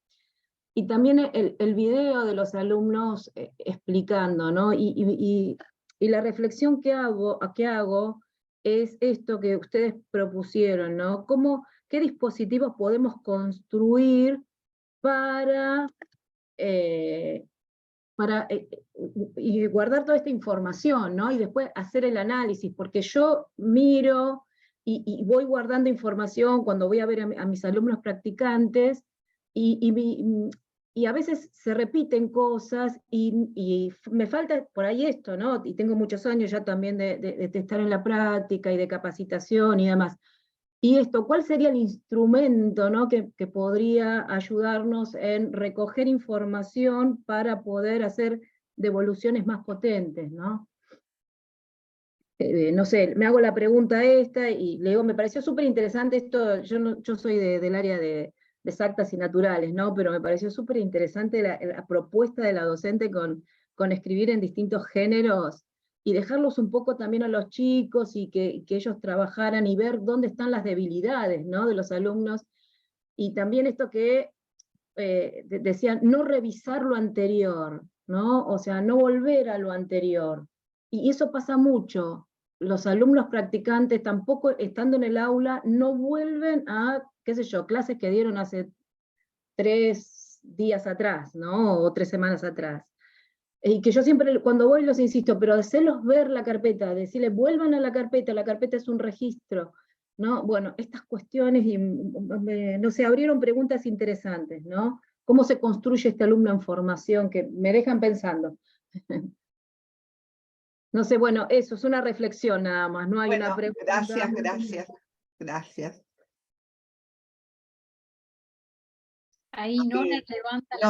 Y también el video de los alumnos explicando, ¿no? Y la reflexión que hago es esto que ustedes propusieron, ¿no? ¿Qué dispositivos podemos construir para y guardar toda esta información, ¿no? Y después hacer el análisis, porque yo miro y voy guardando información cuando voy a ver a mis alumnos practicantes, y a veces se repiten cosas, y me falta por ahí esto, ¿no? Y tengo muchos años ya también de estar en la práctica y de capacitación y demás. Y esto, ¿cuál sería el instrumento, ¿no? que podría ayudarnos en recoger información para poder hacer devoluciones más potentes, ¿no? No sé, me hago la pregunta esta y le digo, me pareció súper interesante esto. Yo soy del área de exactas y naturales, ¿no? Pero me pareció súper interesante la propuesta de la docente con escribir en distintos géneros, y dejarlos un poco también a los chicos, y que ellos trabajaran y ver dónde están las debilidades, ¿no? de los alumnos. Y también esto que decían, no revisar lo anterior, ¿no? O sea, no volver a lo anterior. Y eso pasa mucho. Los alumnos practicantes tampoco, estando en el aula, no vuelven a, qué sé yo, clases que dieron hace 3 días atrás, ¿no? O 3 semanas atrás. Y que yo siempre, cuando voy, los insisto, pero hacerlos ver la carpeta, decirles, vuelvan a la carpeta es un registro, ¿no? Bueno, estas cuestiones, y no sé, abrieron preguntas interesantes, ¿no? ¿Cómo se construye este alumno en formación? Que me dejan pensando. No sé, bueno, eso es una reflexión nada más, no hay una pregunta. Gracias. Ahí Nora levanta la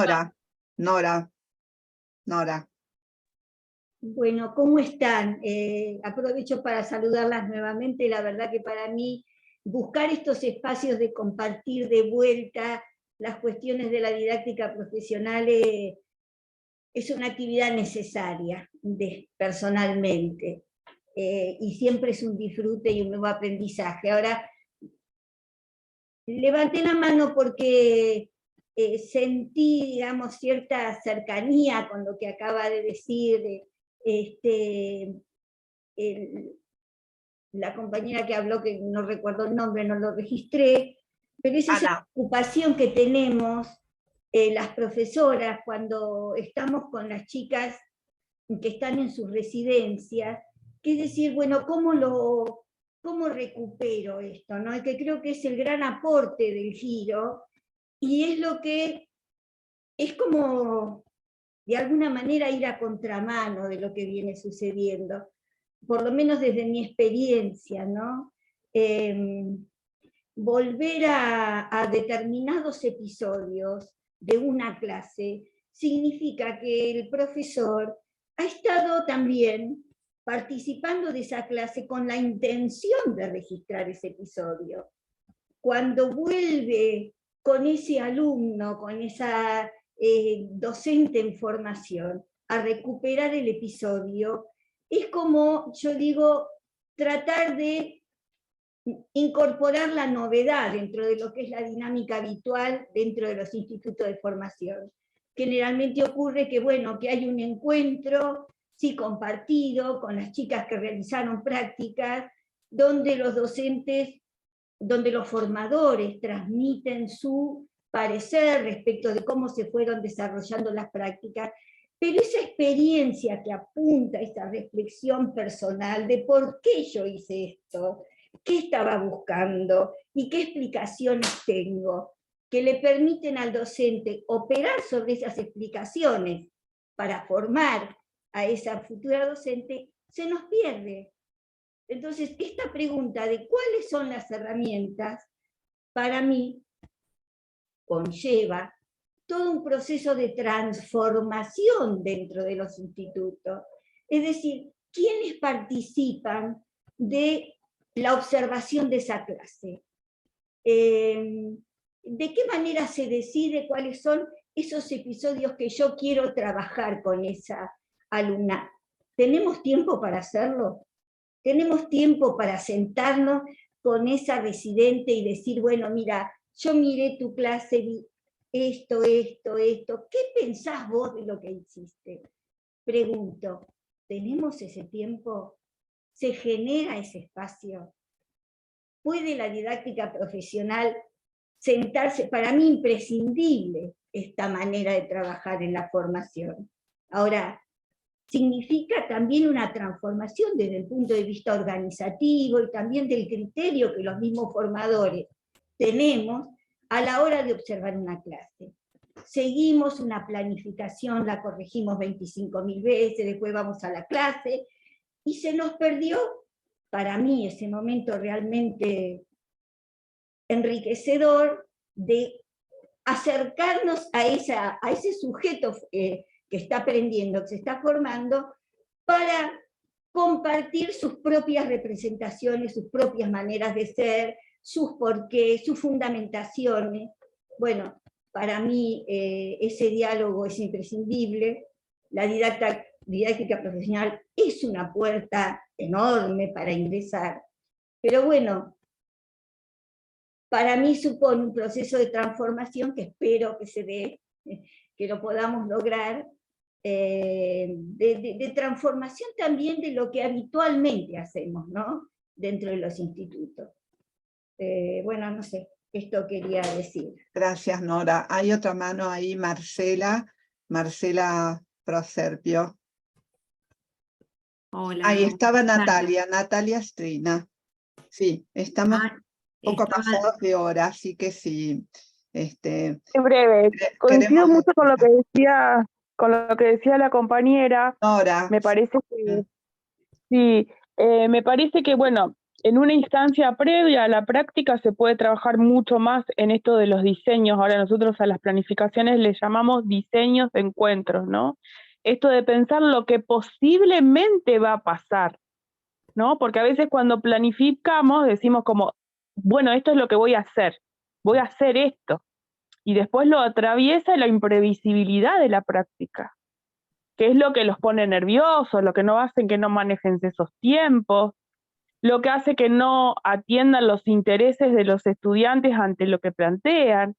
mano. Nora. Bueno, ¿cómo están? Aprovecho para saludarlas nuevamente. La verdad que para mí buscar estos espacios de compartir de vuelta las cuestiones de la didáctica profesional es una actividad necesaria personalmente, y siempre es un disfrute y un nuevo aprendizaje. Ahora, levanté la mano porque sentí, digamos, cierta cercanía con lo que acaba de decir la compañera que habló, que no recuerdo el nombre, no lo registré, pero esa es la preocupación que tenemos las profesoras cuando estamos con las chicas que están en sus residencias, que es decir, bueno, ¿cómo recupero esto? ¿no? Y que creo que es el gran aporte del giro, y es lo que es como, de alguna manera, ir a contramano de lo que viene sucediendo, por lo menos desde mi experiencia, ¿no? Volver a determinados episodios de una clase significa que el profesor ha estado también participando de esa clase con la intención de registrar ese episodio. Cuando vuelve con ese alumno, con esa docente en formación, a recuperar el episodio, es como, yo digo, tratar de incorporar la novedad dentro de lo que es la dinámica habitual dentro de los institutos de formación. Generalmente ocurre que, bueno, que hay un encuentro, sí, compartido con las chicas que realizaron prácticas, donde los docentes, donde los formadores transmiten su parecer respecto de cómo se fueron desarrollando las prácticas, pero esa experiencia que apunta a esta reflexión personal de por qué yo hice esto, qué estaba buscando y qué explicaciones tengo, que le permiten al docente operar sobre esas explicaciones para formar a esa futura docente, se nos pierde. Entonces, esta pregunta de cuáles son las herramientas, para mí, conlleva todo un proceso de transformación dentro de los institutos. Es decir, ¿quiénes participan de la observación de esa clase? ¿De qué manera se decide cuáles son esos episodios que yo quiero trabajar con esa alumna? ¿Tenemos tiempo para hacerlo? ¿Tenemos tiempo para sentarnos con esa residente y decir, bueno, mira, yo miré tu clase, vi esto, ¿qué pensás vos de lo que hiciste? Pregunto, ¿tenemos ese tiempo? ¿Se genera ese espacio? ¿Puede la didáctica profesional sentarse? Para mí imprescindible esta manera de trabajar en la formación. Ahora, significa también una transformación desde el punto de vista organizativo y también del criterio que los mismos formadores tenemos a la hora de observar una clase. Seguimos una planificación, la corregimos 25.000 veces, después vamos a la clase, y se nos perdió, para mí, ese momento realmente enriquecedor de acercarnos a ese sujeto que está aprendiendo, que se está formando, para compartir sus propias representaciones, sus propias maneras de ser, sus porqués, sus fundamentaciones. Bueno, para mí ese diálogo es imprescindible. La didáctica profesional es una puerta enorme para ingresar, pero bueno, para mí supone un proceso de transformación que espero que se dé, que lo podamos lograr, de transformación también de lo que habitualmente hacemos, ¿no?, dentro de los institutos. Bueno, no sé, esto quería decir. Gracias, Nora. Hay otra mano ahí, Marcela Proserpio. Hola. Ahí estaba Natalia Strina. Sí, estamos un poco pasados de hora, así que sí. En breve, coincido mucho con lo que decía la compañera. Nora. Me parece que sí, me parece que, bueno, en una instancia previa a la práctica se puede trabajar mucho más en esto de los diseños. Ahora nosotros a las planificaciones les llamamos diseños de encuentros, ¿no? Esto de pensar lo que posiblemente va a pasar, ¿no? Porque a veces cuando planificamos decimos como, bueno, esto es lo que voy a hacer esto. Y después lo atraviesa la imprevisibilidad de la práctica, que es lo que los pone nerviosos, lo que no hacen que no manejen esos tiempos, lo que hace que no atiendan los intereses de los estudiantes ante lo que plantean,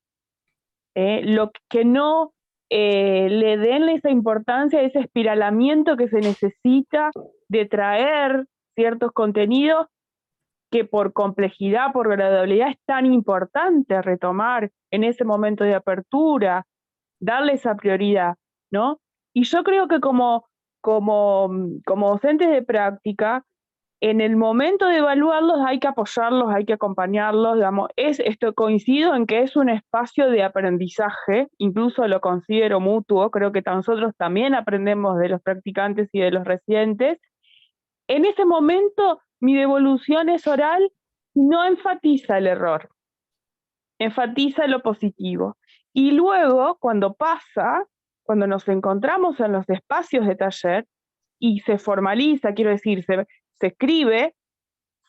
lo que no le den esa importancia, ese espiralamiento que se necesita de traer ciertos contenidos que por complejidad, por gradualidad es tan importante retomar en ese momento de apertura, darle esa prioridad, ¿no? Y yo creo que como docentes de práctica, en el momento de evaluarlos hay que apoyarlos, hay que acompañarlos, digamos, esto coincido en que es un espacio de aprendizaje, incluso lo considero mutuo, creo que nosotros también aprendemos de los practicantes y de los residentes. En ese momento mi devolución es oral, no enfatiza el error, enfatiza lo positivo. Y luego, cuando nos encontramos en los espacios de taller y se formaliza, quiero decir, se escribe,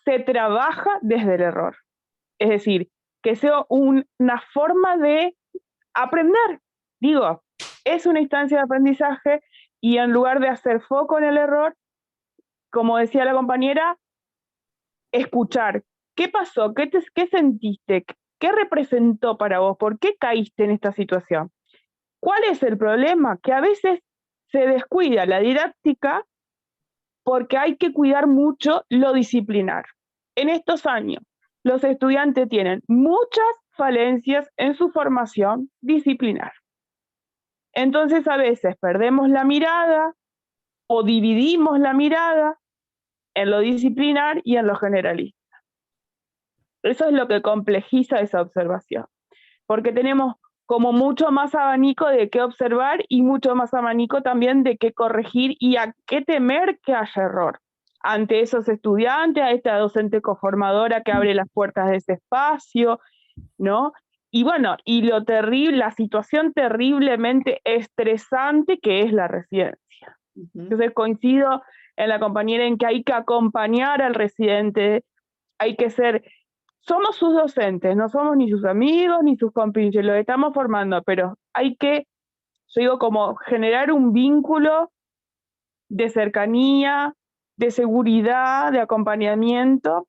se trabaja desde el error. Es decir, que sea una forma de aprender. Digo, es una instancia de aprendizaje y en lugar de hacer foco en el error, como decía la compañera, escuchar. ¿Qué pasó? ¿Qué sentiste? ¿Qué representó para vos? ¿Por qué caíste en esta situación? ¿Cuál es el problema? Que a veces se descuida la didáctica porque hay que cuidar mucho lo disciplinar. En estos años, los estudiantes tienen muchas falencias en su formación disciplinar. Entonces, a veces perdemos la mirada o dividimos la mirada en lo disciplinar y en lo generalista. Eso es lo que complejiza esa observación, porque tenemos como mucho más abanico de qué observar y mucho más abanico también de qué corregir y a qué temer que haya error. ante esos estudiantes, a esta docente coformadora que abre las puertas de ese espacio, ¿no? Y bueno, y lo terrible, la situación terriblemente estresante que es la residencia. Entonces coincido en la compañera en que hay que acompañar al residente, hay que ser, somos sus docentes, no somos ni sus amigos ni sus compinches, los estamos formando, pero hay que, yo digo, como generar un vínculo de cercanía, de seguridad, de acompañamiento,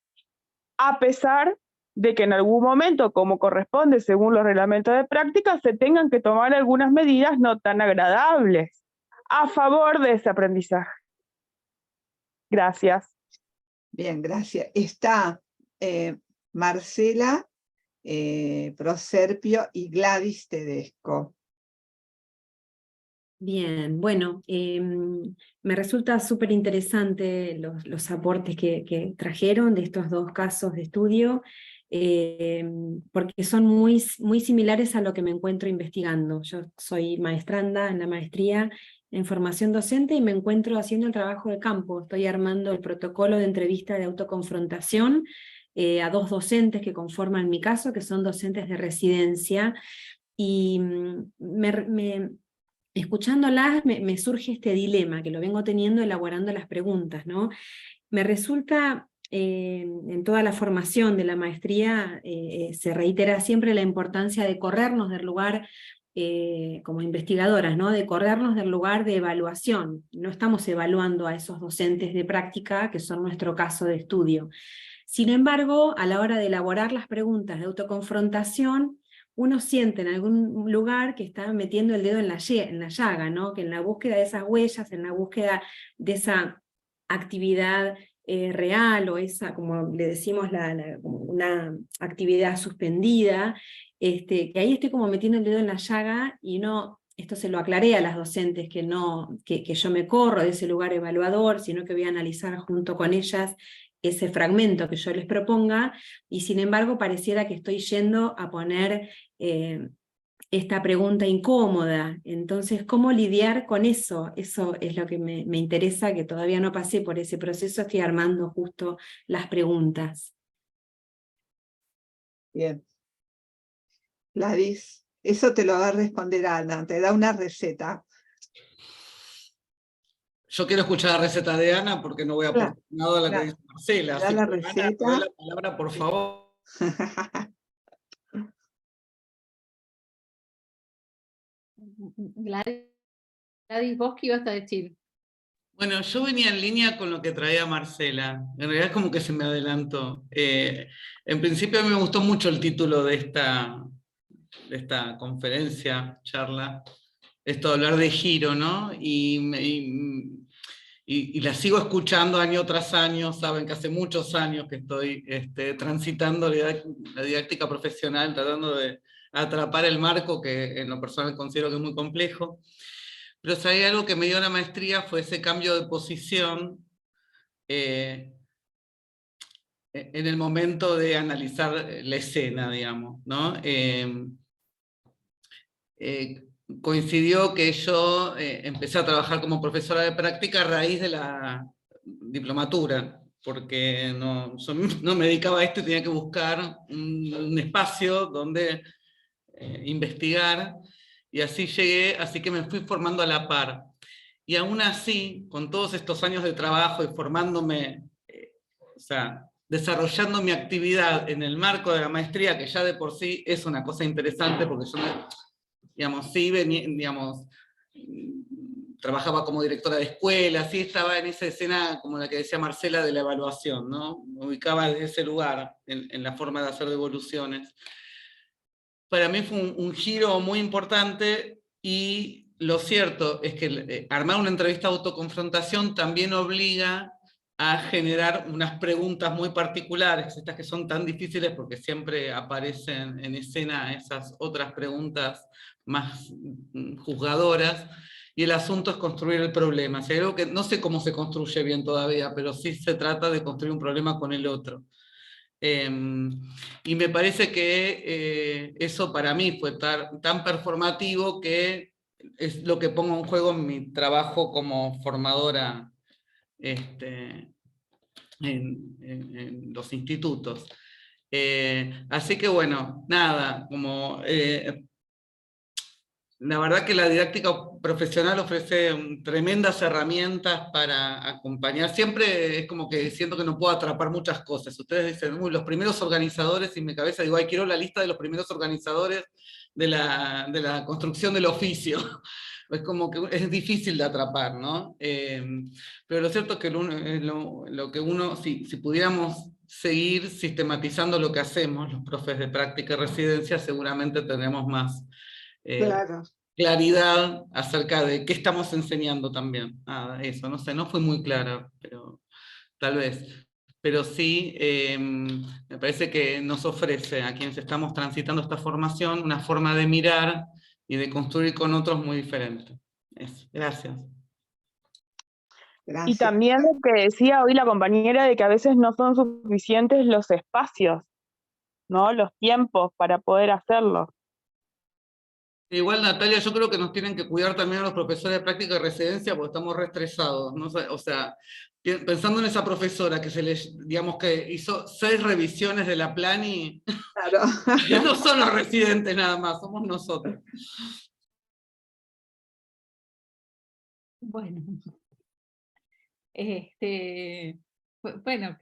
a pesar de que en algún momento, como corresponde según los reglamentos de práctica, se tengan que tomar algunas medidas no tan agradables a favor de ese aprendizaje. Gracias. Bien, gracias. Está Marcela Proserpio y Gladys Tedesco. Bien, bueno, me resulta súper interesante los aportes que trajeron de estos dos casos de estudio, porque son muy similares a lo que me encuentro investigando. Yo soy maestranda en la maestría en formación docente y me encuentro haciendo el trabajo de campo. Estoy armando el protocolo de entrevista de autoconfrontación a dos docentes que conforman mi caso, que son docentes de residencia, y escuchándolas me surge este dilema, que lo vengo teniendo elaborando las preguntas, ¿no? Me resulta, en toda la formación de la maestría, se reitera siempre la importancia de corrernos del lugar, como investigadoras, ¿no? De corrernos del lugar de evaluación. No estamos evaluando a esos docentes de práctica, que son nuestro caso de estudio. Sin embargo, a la hora de elaborar las preguntas de autoconfrontación, uno siente en algún lugar que está metiendo el dedo en la llaga, ¿no? Que en la búsqueda de esas huellas, en la búsqueda de esa actividad real, o esa, como le decimos, como una actividad suspendida, que ahí estoy como metiendo el dedo en la llaga, y no, esto se lo aclaré a las docentes, que yo me corro de ese lugar evaluador, sino que voy a analizar junto con ellas ese fragmento que yo les proponga, y sin embargo pareciera que estoy yendo a poner esta pregunta incómoda. Entonces, ¿cómo lidiar con eso? Eso es lo que me interesa, que todavía no pasé por ese proceso, estoy armando justo las preguntas. Bien. Gladys, eso te lo va a responder Ana, te da una receta. Yo quiero escuchar la receta de Ana porque no voy a aportar nada a la que dice Marcela. Da Así la que, receta. Ana, te doy la palabra, por favor. Gladys, ¿vos qué ibas a decir? Bueno, yo venía en línea con lo que traía Marcela. En realidad es como que se me adelantó. En principio a mí me gustó mucho el título de esta conferencia, charla. Esto de hablar de giro, ¿no? Y la sigo escuchando año tras año. Saben que hace muchos años que estoy transitando la didáctica profesional, tratando de atrapar el marco que en lo personal considero que es muy complejo. Pero si hay algo que me dio la maestría fue ese cambio de posición en el momento de analizar la escena, digamos, ¿no? Coincidió que yo empecé a trabajar como profesora de práctica a raíz de la diplomatura, porque no me dedicaba a esto y tenía que buscar un espacio donde investigar, y así llegué, así que me fui formando a la par. Y aún así, con todos estos años de trabajo y formándome, o sea, desarrollando mi actividad en el marco de la maestría, que ya de por sí es una cosa interesante, porque yo, digamos, sí venía, digamos, trabajaba como directora de escuela, sí estaba en esa escena, como la que decía Marcela, de la evaluación, ¿no? Me ubicaba desde ese lugar, en la forma de hacer devoluciones. Para mí fue un giro muy importante, y lo cierto es que armar una entrevista de autoconfrontación también obliga a generar unas preguntas muy particulares, estas que son tan difíciles porque siempre aparecen en escena esas otras preguntas más juzgadoras, y el asunto es construir el problema. O sea, algo que no sé cómo se construye bien todavía, pero sí se trata de construir un problema con el otro. Y me parece que eso para mí fue tan performativo que es lo que pongo en juego en mi trabajo como formadora en los institutos. Así que bueno, nada, como la verdad que la didáctica profesional ofrece tremendas herramientas para acompañar. Siempre es como que siento que no puedo atrapar muchas cosas. Ustedes dicen, uy, los primeros organizadores, y en mi cabeza digo, ay, quiero la lista de los primeros organizadores de la construcción del oficio. Es como que es difícil de atrapar, ¿no? Pero lo cierto es que lo que uno, si pudiéramos seguir sistematizando lo que hacemos, los profes de práctica y residencia, seguramente tendremos más Claro. claridad acerca de qué estamos enseñando también. Eso, no sé, no fue muy clara, pero tal vez. Pero sí, me parece que nos ofrece a quienes estamos transitando esta formación una forma de mirar y de construir con otros muy diferente. Eso. Gracias. Y también lo que decía hoy la compañera de que a veces no son suficientes los espacios, ¿no? Los tiempos para poder hacerlo. Igual, Natalia, yo creo que nos tienen que cuidar también a los profesores de práctica y residencia porque estamos re estresados, ¿no? O sea, pensando en esa profesora que digamos que hizo 6 revisiones de la Plani, claro. No son los residentes nada más, somos nosotros. Bueno, bueno,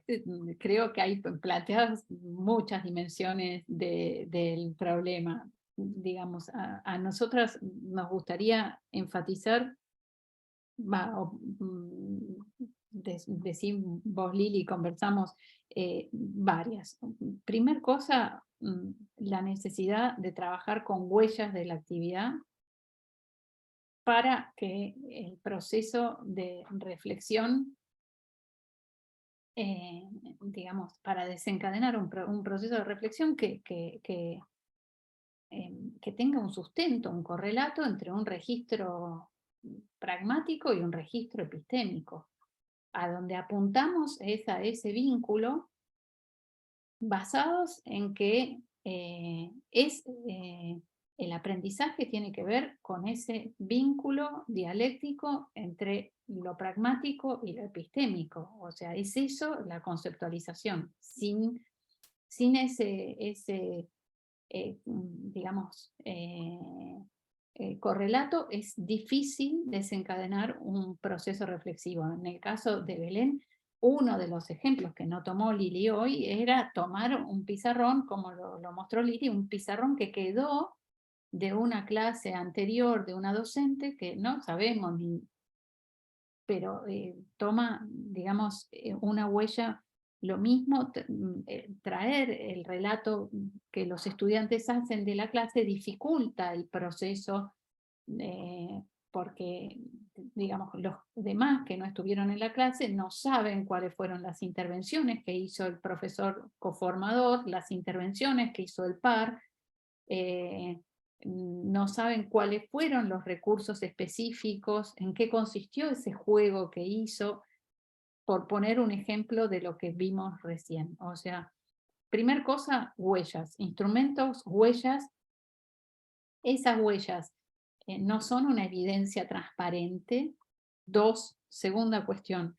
creo que hay planteadas muchas dimensiones del problema. Digamos, a nosotras nos gustaría enfatizar, decir vos, Lili, conversamos varias. Primer cosa, la necesidad de trabajar con huellas de la actividad para que el proceso de reflexión, digamos, para desencadenar un proceso de reflexión que tenga un sustento, un correlato entre un registro pragmático y un registro epistémico. A donde apuntamos es a ese vínculo basados en que el aprendizaje tiene que ver con ese vínculo dialéctico entre lo pragmático y lo epistémico. O sea, es eso la conceptualización. Sin ese digamos, correlato, es difícil desencadenar un proceso reflexivo. En el caso de Belén, uno de los ejemplos que no tomó Lili hoy era tomar un pizarrón, como lo mostró Lili, un pizarrón que quedó de una clase anterior de una docente que no sabemos, pero toma, digamos, una huella. Lo mismo, traer el relato que los estudiantes hacen de la clase dificulta el proceso, porque, digamos, los demás que no estuvieron en la clase no saben cuáles fueron las intervenciones que hizo el profesor coformador, las intervenciones que hizo el par, no saben cuáles fueron los recursos específicos, en qué consistió ese juego que hizo, por poner un ejemplo de lo que vimos recién. O sea, primer cosa, huellas, instrumentos, huellas. Esas huellas no son una evidencia transparente. 2, segunda cuestión,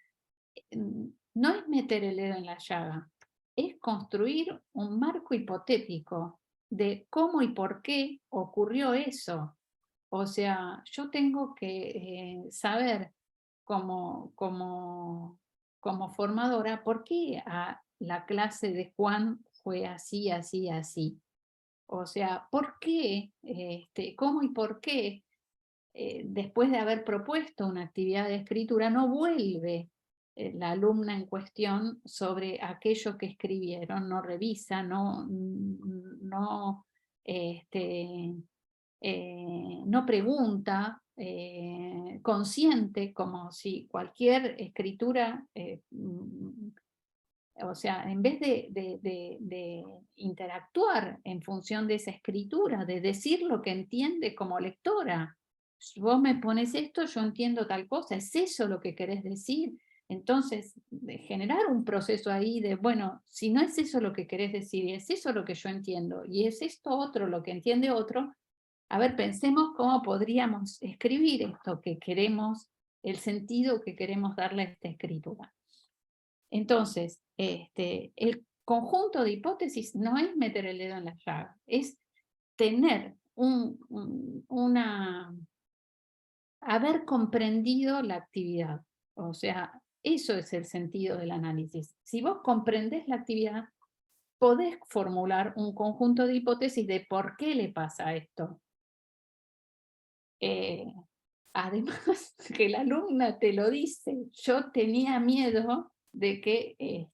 no es meter el dedo en la llaga, es construir un marco hipotético de cómo y por qué ocurrió eso. O sea, yo tengo que saber como formadora por qué a la clase de Juan fue así, así, así. O sea, ¿por qué? ¿Cómo y por qué? Después de haber propuesto una actividad de escritura, no vuelve la alumna en cuestión sobre aquello que escribieron, no revisa, no pregunta, consciente, como si cualquier escritura, o sea, en vez de interactuar en función de esa escritura, de decir lo que entiende como lectora. Vos me pones esto, yo entiendo tal cosa, ¿es eso lo que querés decir? Entonces, generar un proceso ahí de, bueno, si no es eso lo que querés decir, y es eso lo que yo entiendo, y es esto otro lo que entiende otro, a ver, pensemos cómo podríamos escribir esto que queremos, el sentido que queremos darle a esta escritura. Entonces, el conjunto de hipótesis no es meter el dedo en la llaga, es tener haber comprendido la actividad. O sea, eso es el sentido del análisis. Si vos comprendés la actividad, podés formular un conjunto de hipótesis de por qué le pasa esto. Además, que la alumna te lo dice, yo tenía miedo de que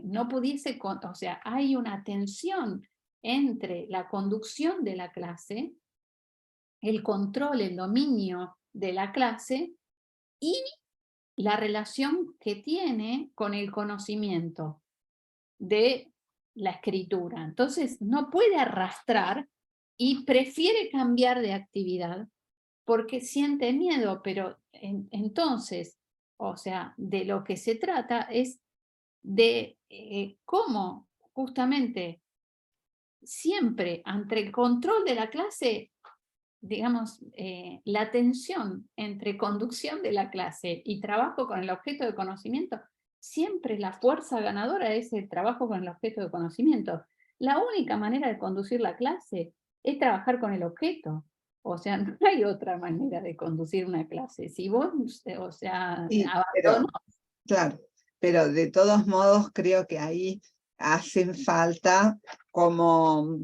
no pudiese, o sea, hay una tensión entre la conducción de la clase, el control, el dominio de la clase y la relación que tiene con el conocimiento de la escritura. Entonces, no puede arrastrar y prefiere cambiar de actividad porque siente miedo, pero entonces, o sea, de lo que se trata es de cómo justamente siempre ante el control de la clase, digamos, la tensión entre conducción de la clase y trabajo con el objeto de conocimiento, siempre la fuerza ganadora es el trabajo con el objeto de conocimiento. La única manera de conducir la clase es trabajar con el objeto. O sea, no hay otra manera de conducir una clase. Si vos, o sea, Pero, claro, pero de todos modos creo que ahí hacen falta como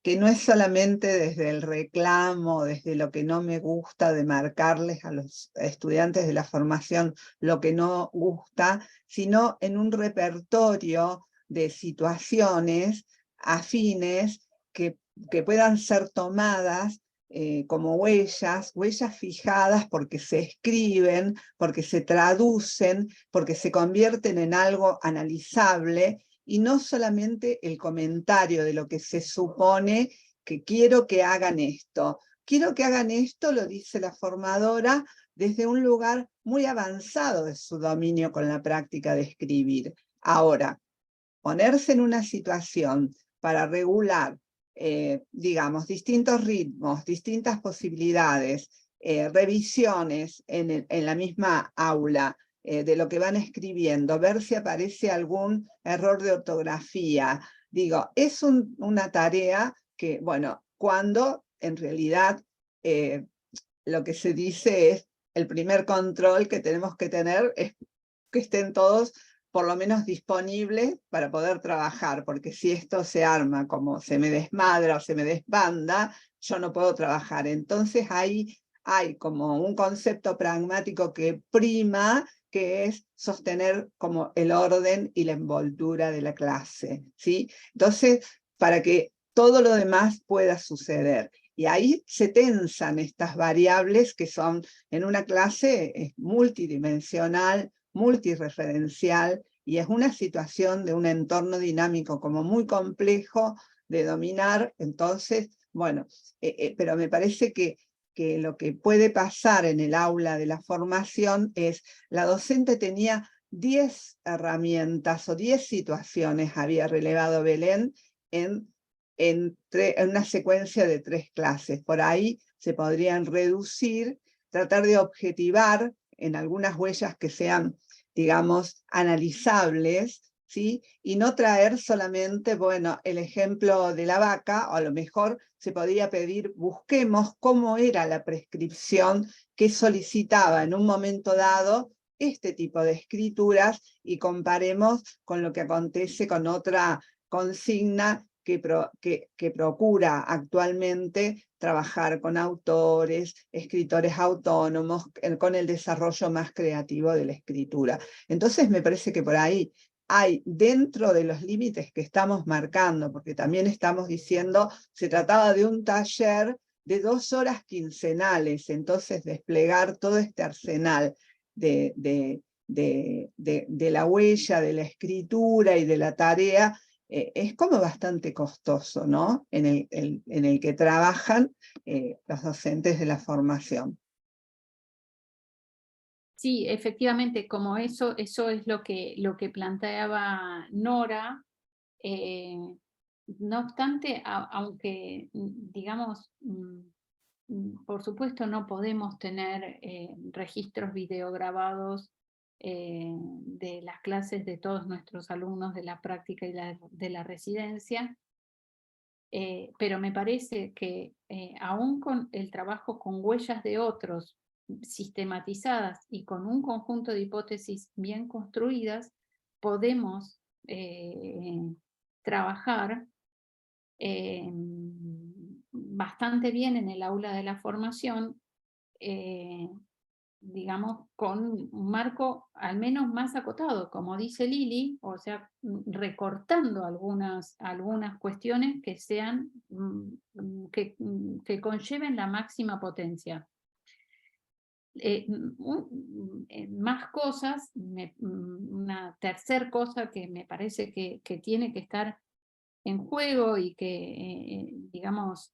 que no es solamente desde el reclamo, desde lo que no me gusta, de marcarles a los estudiantes de la formación lo que no gusta, sino en un repertorio de situaciones afines que puedan ser tomadas como huellas fijadas porque se escriben, porque se traducen, porque se convierten en algo analizable, y no solamente el comentario de lo que se supone que quiero que hagan esto. Quiero que hagan esto, lo dice la formadora, desde un lugar muy avanzado de su dominio con la práctica de escribir. Ahora, ponerse en una situación para regular, digamos, distintos ritmos, distintas posibilidades, revisiones en la misma aula, de lo que van escribiendo, ver si aparece algún error de ortografía. Digo, es una tarea que, bueno, cuando en realidad lo que se dice es el primer control que tenemos que tener es que estén todos por lo menos disponibles para poder trabajar, porque si esto se arma como se me desmadra o se me desbanda, yo no puedo trabajar. Entonces ahí hay como un concepto pragmático que prima, que es sostener como el orden y la envoltura de la clase, ¿sí? Entonces, para que todo lo demás pueda suceder. Y ahí se tensan estas variables que son, en una clase es multidimensional, multireferencial, y es una situación de un entorno dinámico como muy complejo de dominar. Entonces, bueno, pero me parece que lo que puede pasar en el aula de la formación es, la docente tenía 10 herramientas o 10 situaciones, había relevado Belén, en una secuencia de 3 clases. Por ahí se podrían reducir, tratar de objetivar en algunas huellas que sean, digamos, analizables, ¿sí? Y no traer solamente, bueno, el ejemplo de la vaca, o a lo mejor se podría pedir, busquemos cómo era la prescripción que solicitaba en un momento dado este tipo de escrituras y comparemos con lo que acontece con otra consigna que procura actualmente trabajar con autores, escritores autónomos, con el desarrollo más creativo de la escritura. Entonces me parece que por ahí hay, dentro de los límites que estamos marcando, porque también estamos diciendo, se trataba de un taller de 2 horas quincenales, entonces desplegar todo este arsenal de la huella, de la escritura y de la tarea, es como bastante costoso, ¿no? En el que trabajan los docentes de la formación. Sí, efectivamente, como eso es lo que planteaba Nora. No obstante, aunque, digamos, por supuesto no podemos tener registros videograbados de las clases de todos nuestros alumnos de la práctica y de la residencia, pero me parece que aún con el trabajo con huellas de otros sistematizadas y con un conjunto de hipótesis bien construidas, podemos trabajar bastante bien en el aula de la formación, digamos, con un marco al menos más acotado, como dice Lili, o sea, recortando algunas cuestiones que sean, que conlleven la máxima potencia. Más cosas, una tercer cosa que me parece que tiene que estar en juego y que, digamos,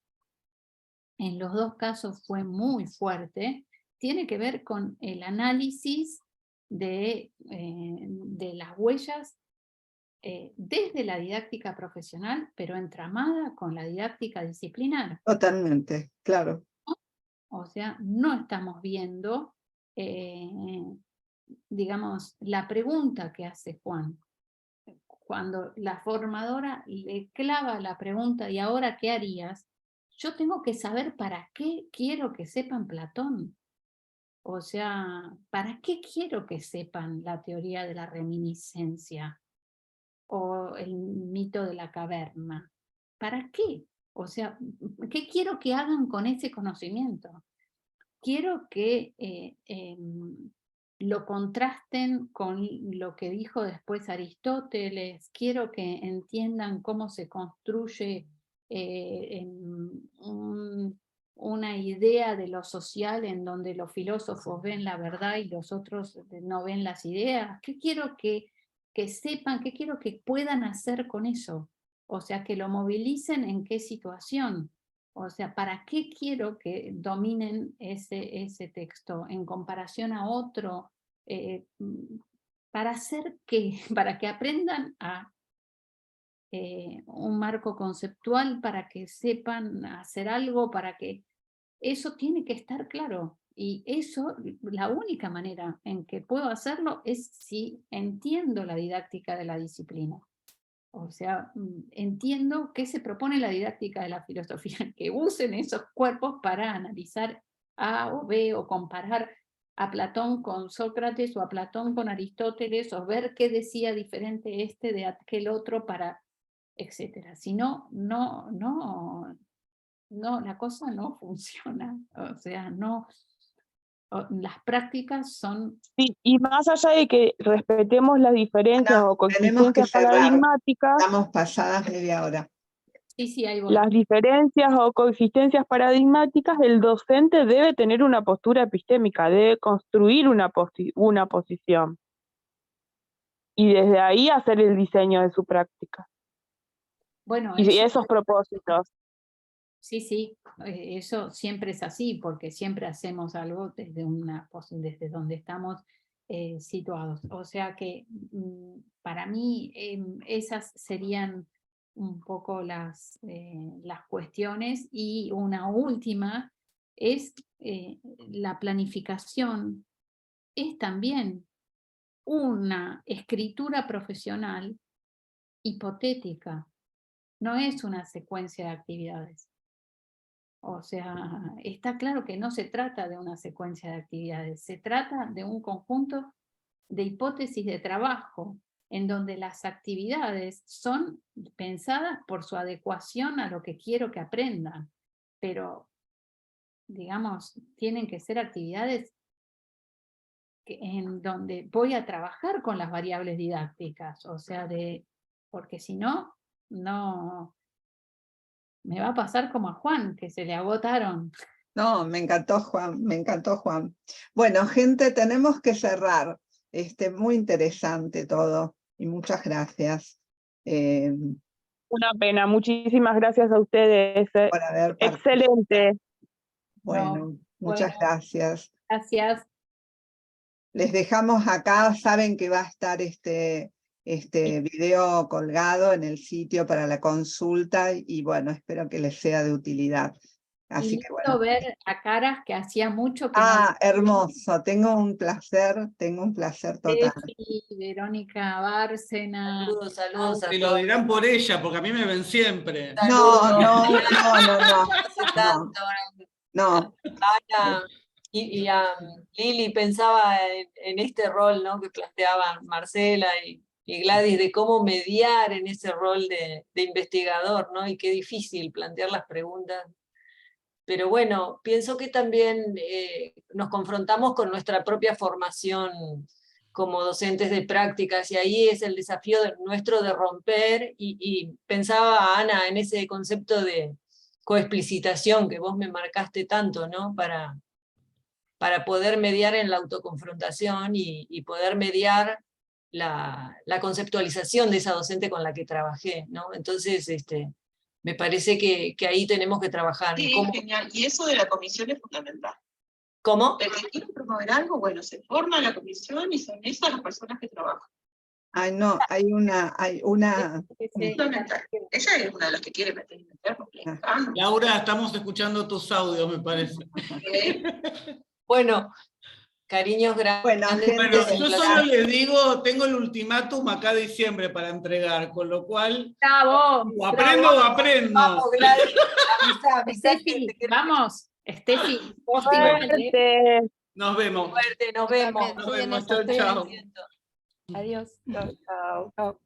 en los dos casos fue muy fuerte, tiene que ver con el análisis de las huellas desde la didáctica profesional, pero entramada con la didáctica disciplinar. Totalmente, claro. O sea, no estamos viendo, digamos, la pregunta que hace Juan. Cuando la formadora le clava la pregunta, ¿y ahora qué harías? Yo tengo que saber para qué quiero que sepan Platón. O sea, ¿para qué quiero que sepan la teoría de la reminiscencia o el mito de la caverna? ¿Para qué? O sea, ¿qué quiero que hagan con ese conocimiento? Quiero que lo contrasten con lo que dijo después Aristóteles, quiero que entiendan cómo se construye una idea de lo social en donde los filósofos ven la verdad y los otros no ven las ideas. ¿Qué quiero que sepan? ¿Qué quiero que puedan hacer con eso? O sea, que lo movilicen en qué situación. O sea, ¿para qué quiero que dominen ese texto en comparación a otro? ¿Para hacer qué? Para que aprendan a un marco conceptual, para que sepan hacer algo, para que... Eso tiene que estar claro. Y eso, la única manera en que puedo hacerlo es si entiendo la didáctica de la disciplina. O sea, entiendo qué se propone la didáctica de la filosofía, que usen esos cuerpos para analizar A o B, o comparar a Platón con Sócrates, o a Platón con Aristóteles, o ver qué decía diferente este de aquel otro, para, etcétera. Si no, la cosa no funciona. O sea, no... Las prácticas son... Sí, y más allá de que respetemos las diferencias o Tenemos que coexistencias cerrar. paradigmáticas, Estamos pasadas media hora. Sí, ahí voy. Las diferencias o coexistencias paradigmáticas, el docente debe tener una postura epistémica, debe construir una posición. Y desde ahí hacer el diseño de su práctica. Bueno, Y esos propósitos. Sí, eso siempre es así, porque siempre hacemos algo desde desde donde estamos situados. O sea que para mí esas serían un poco las cuestiones. Y una última es la planificación. Es también una escritura profesional hipotética, no es una secuencia de actividades. O sea, está claro que no se trata de una secuencia de actividades, se trata de un conjunto de hipótesis de trabajo, en donde las actividades son pensadas por su adecuación a lo que quiero que aprendan, pero, digamos, tienen que ser actividades en donde voy a trabajar con las variables didácticas, o sea, porque si no, me va a pasar como a Juan, que se le agotaron. No, me encantó Juan, me encantó Juan. Bueno, gente, tenemos que cerrar. Muy interesante todo y muchas gracias. Una pena, muchísimas gracias a ustedes. Por haber Excelente. Bueno, muchas gracias. Gracias. Les dejamos acá, saben que va a estar este video colgado en el sitio para la consulta y bueno, espero que les sea de utilidad. Así Y que lindo bueno. ver a caras que hacía mucho que no. Ah, hermoso, tengo un placer total. Steffi, Verónica Bárcena. Saludos, saludos a Y lo todos. dirán por ella, porque a mí me ven siempre. No, no, no, no, no, Hace tanto. no. Ana y a Lili pensaba en este rol, ¿no?, que planteaban Marcela y Gladys, de cómo mediar en ese rol de investigador, ¿no? Y qué difícil plantear las preguntas. Pero bueno, pienso que también nos confrontamos con nuestra propia formación como docentes de prácticas, y ahí es el desafío nuestro de romper, y pensaba, Ana, en ese concepto de coexplicitación que vos me marcaste tanto, ¿no? Para poder mediar en la autoconfrontación y poder mediar la conceptualización de esa docente con la que trabajé, ¿no? Entonces, me parece que ahí tenemos que trabajar. Sí, ¿Cómo? genial. Y eso de la comisión es fundamental. ¿Cómo? El que quiere promover algo, bueno, se forma la comisión y son esas las personas que trabajan. Ay, no, hay una. Fundamental. Ella es una de las que quiere meter y meter. Laura, estamos escuchando tus audios, me parece. Bueno, cariños grandes. Bueno, yo solo les digo, tengo el ultimátum acá de diciembre para entregar, con lo cual, ¡Bravo! o aprendo o aprendo. Vamos, Gladys, avisá Steffi, vamos, Steffi, Suerte. Nos vemos. Suerte, nos vemos. Nos vemos, chao, chao. Adiós. Chao, chao.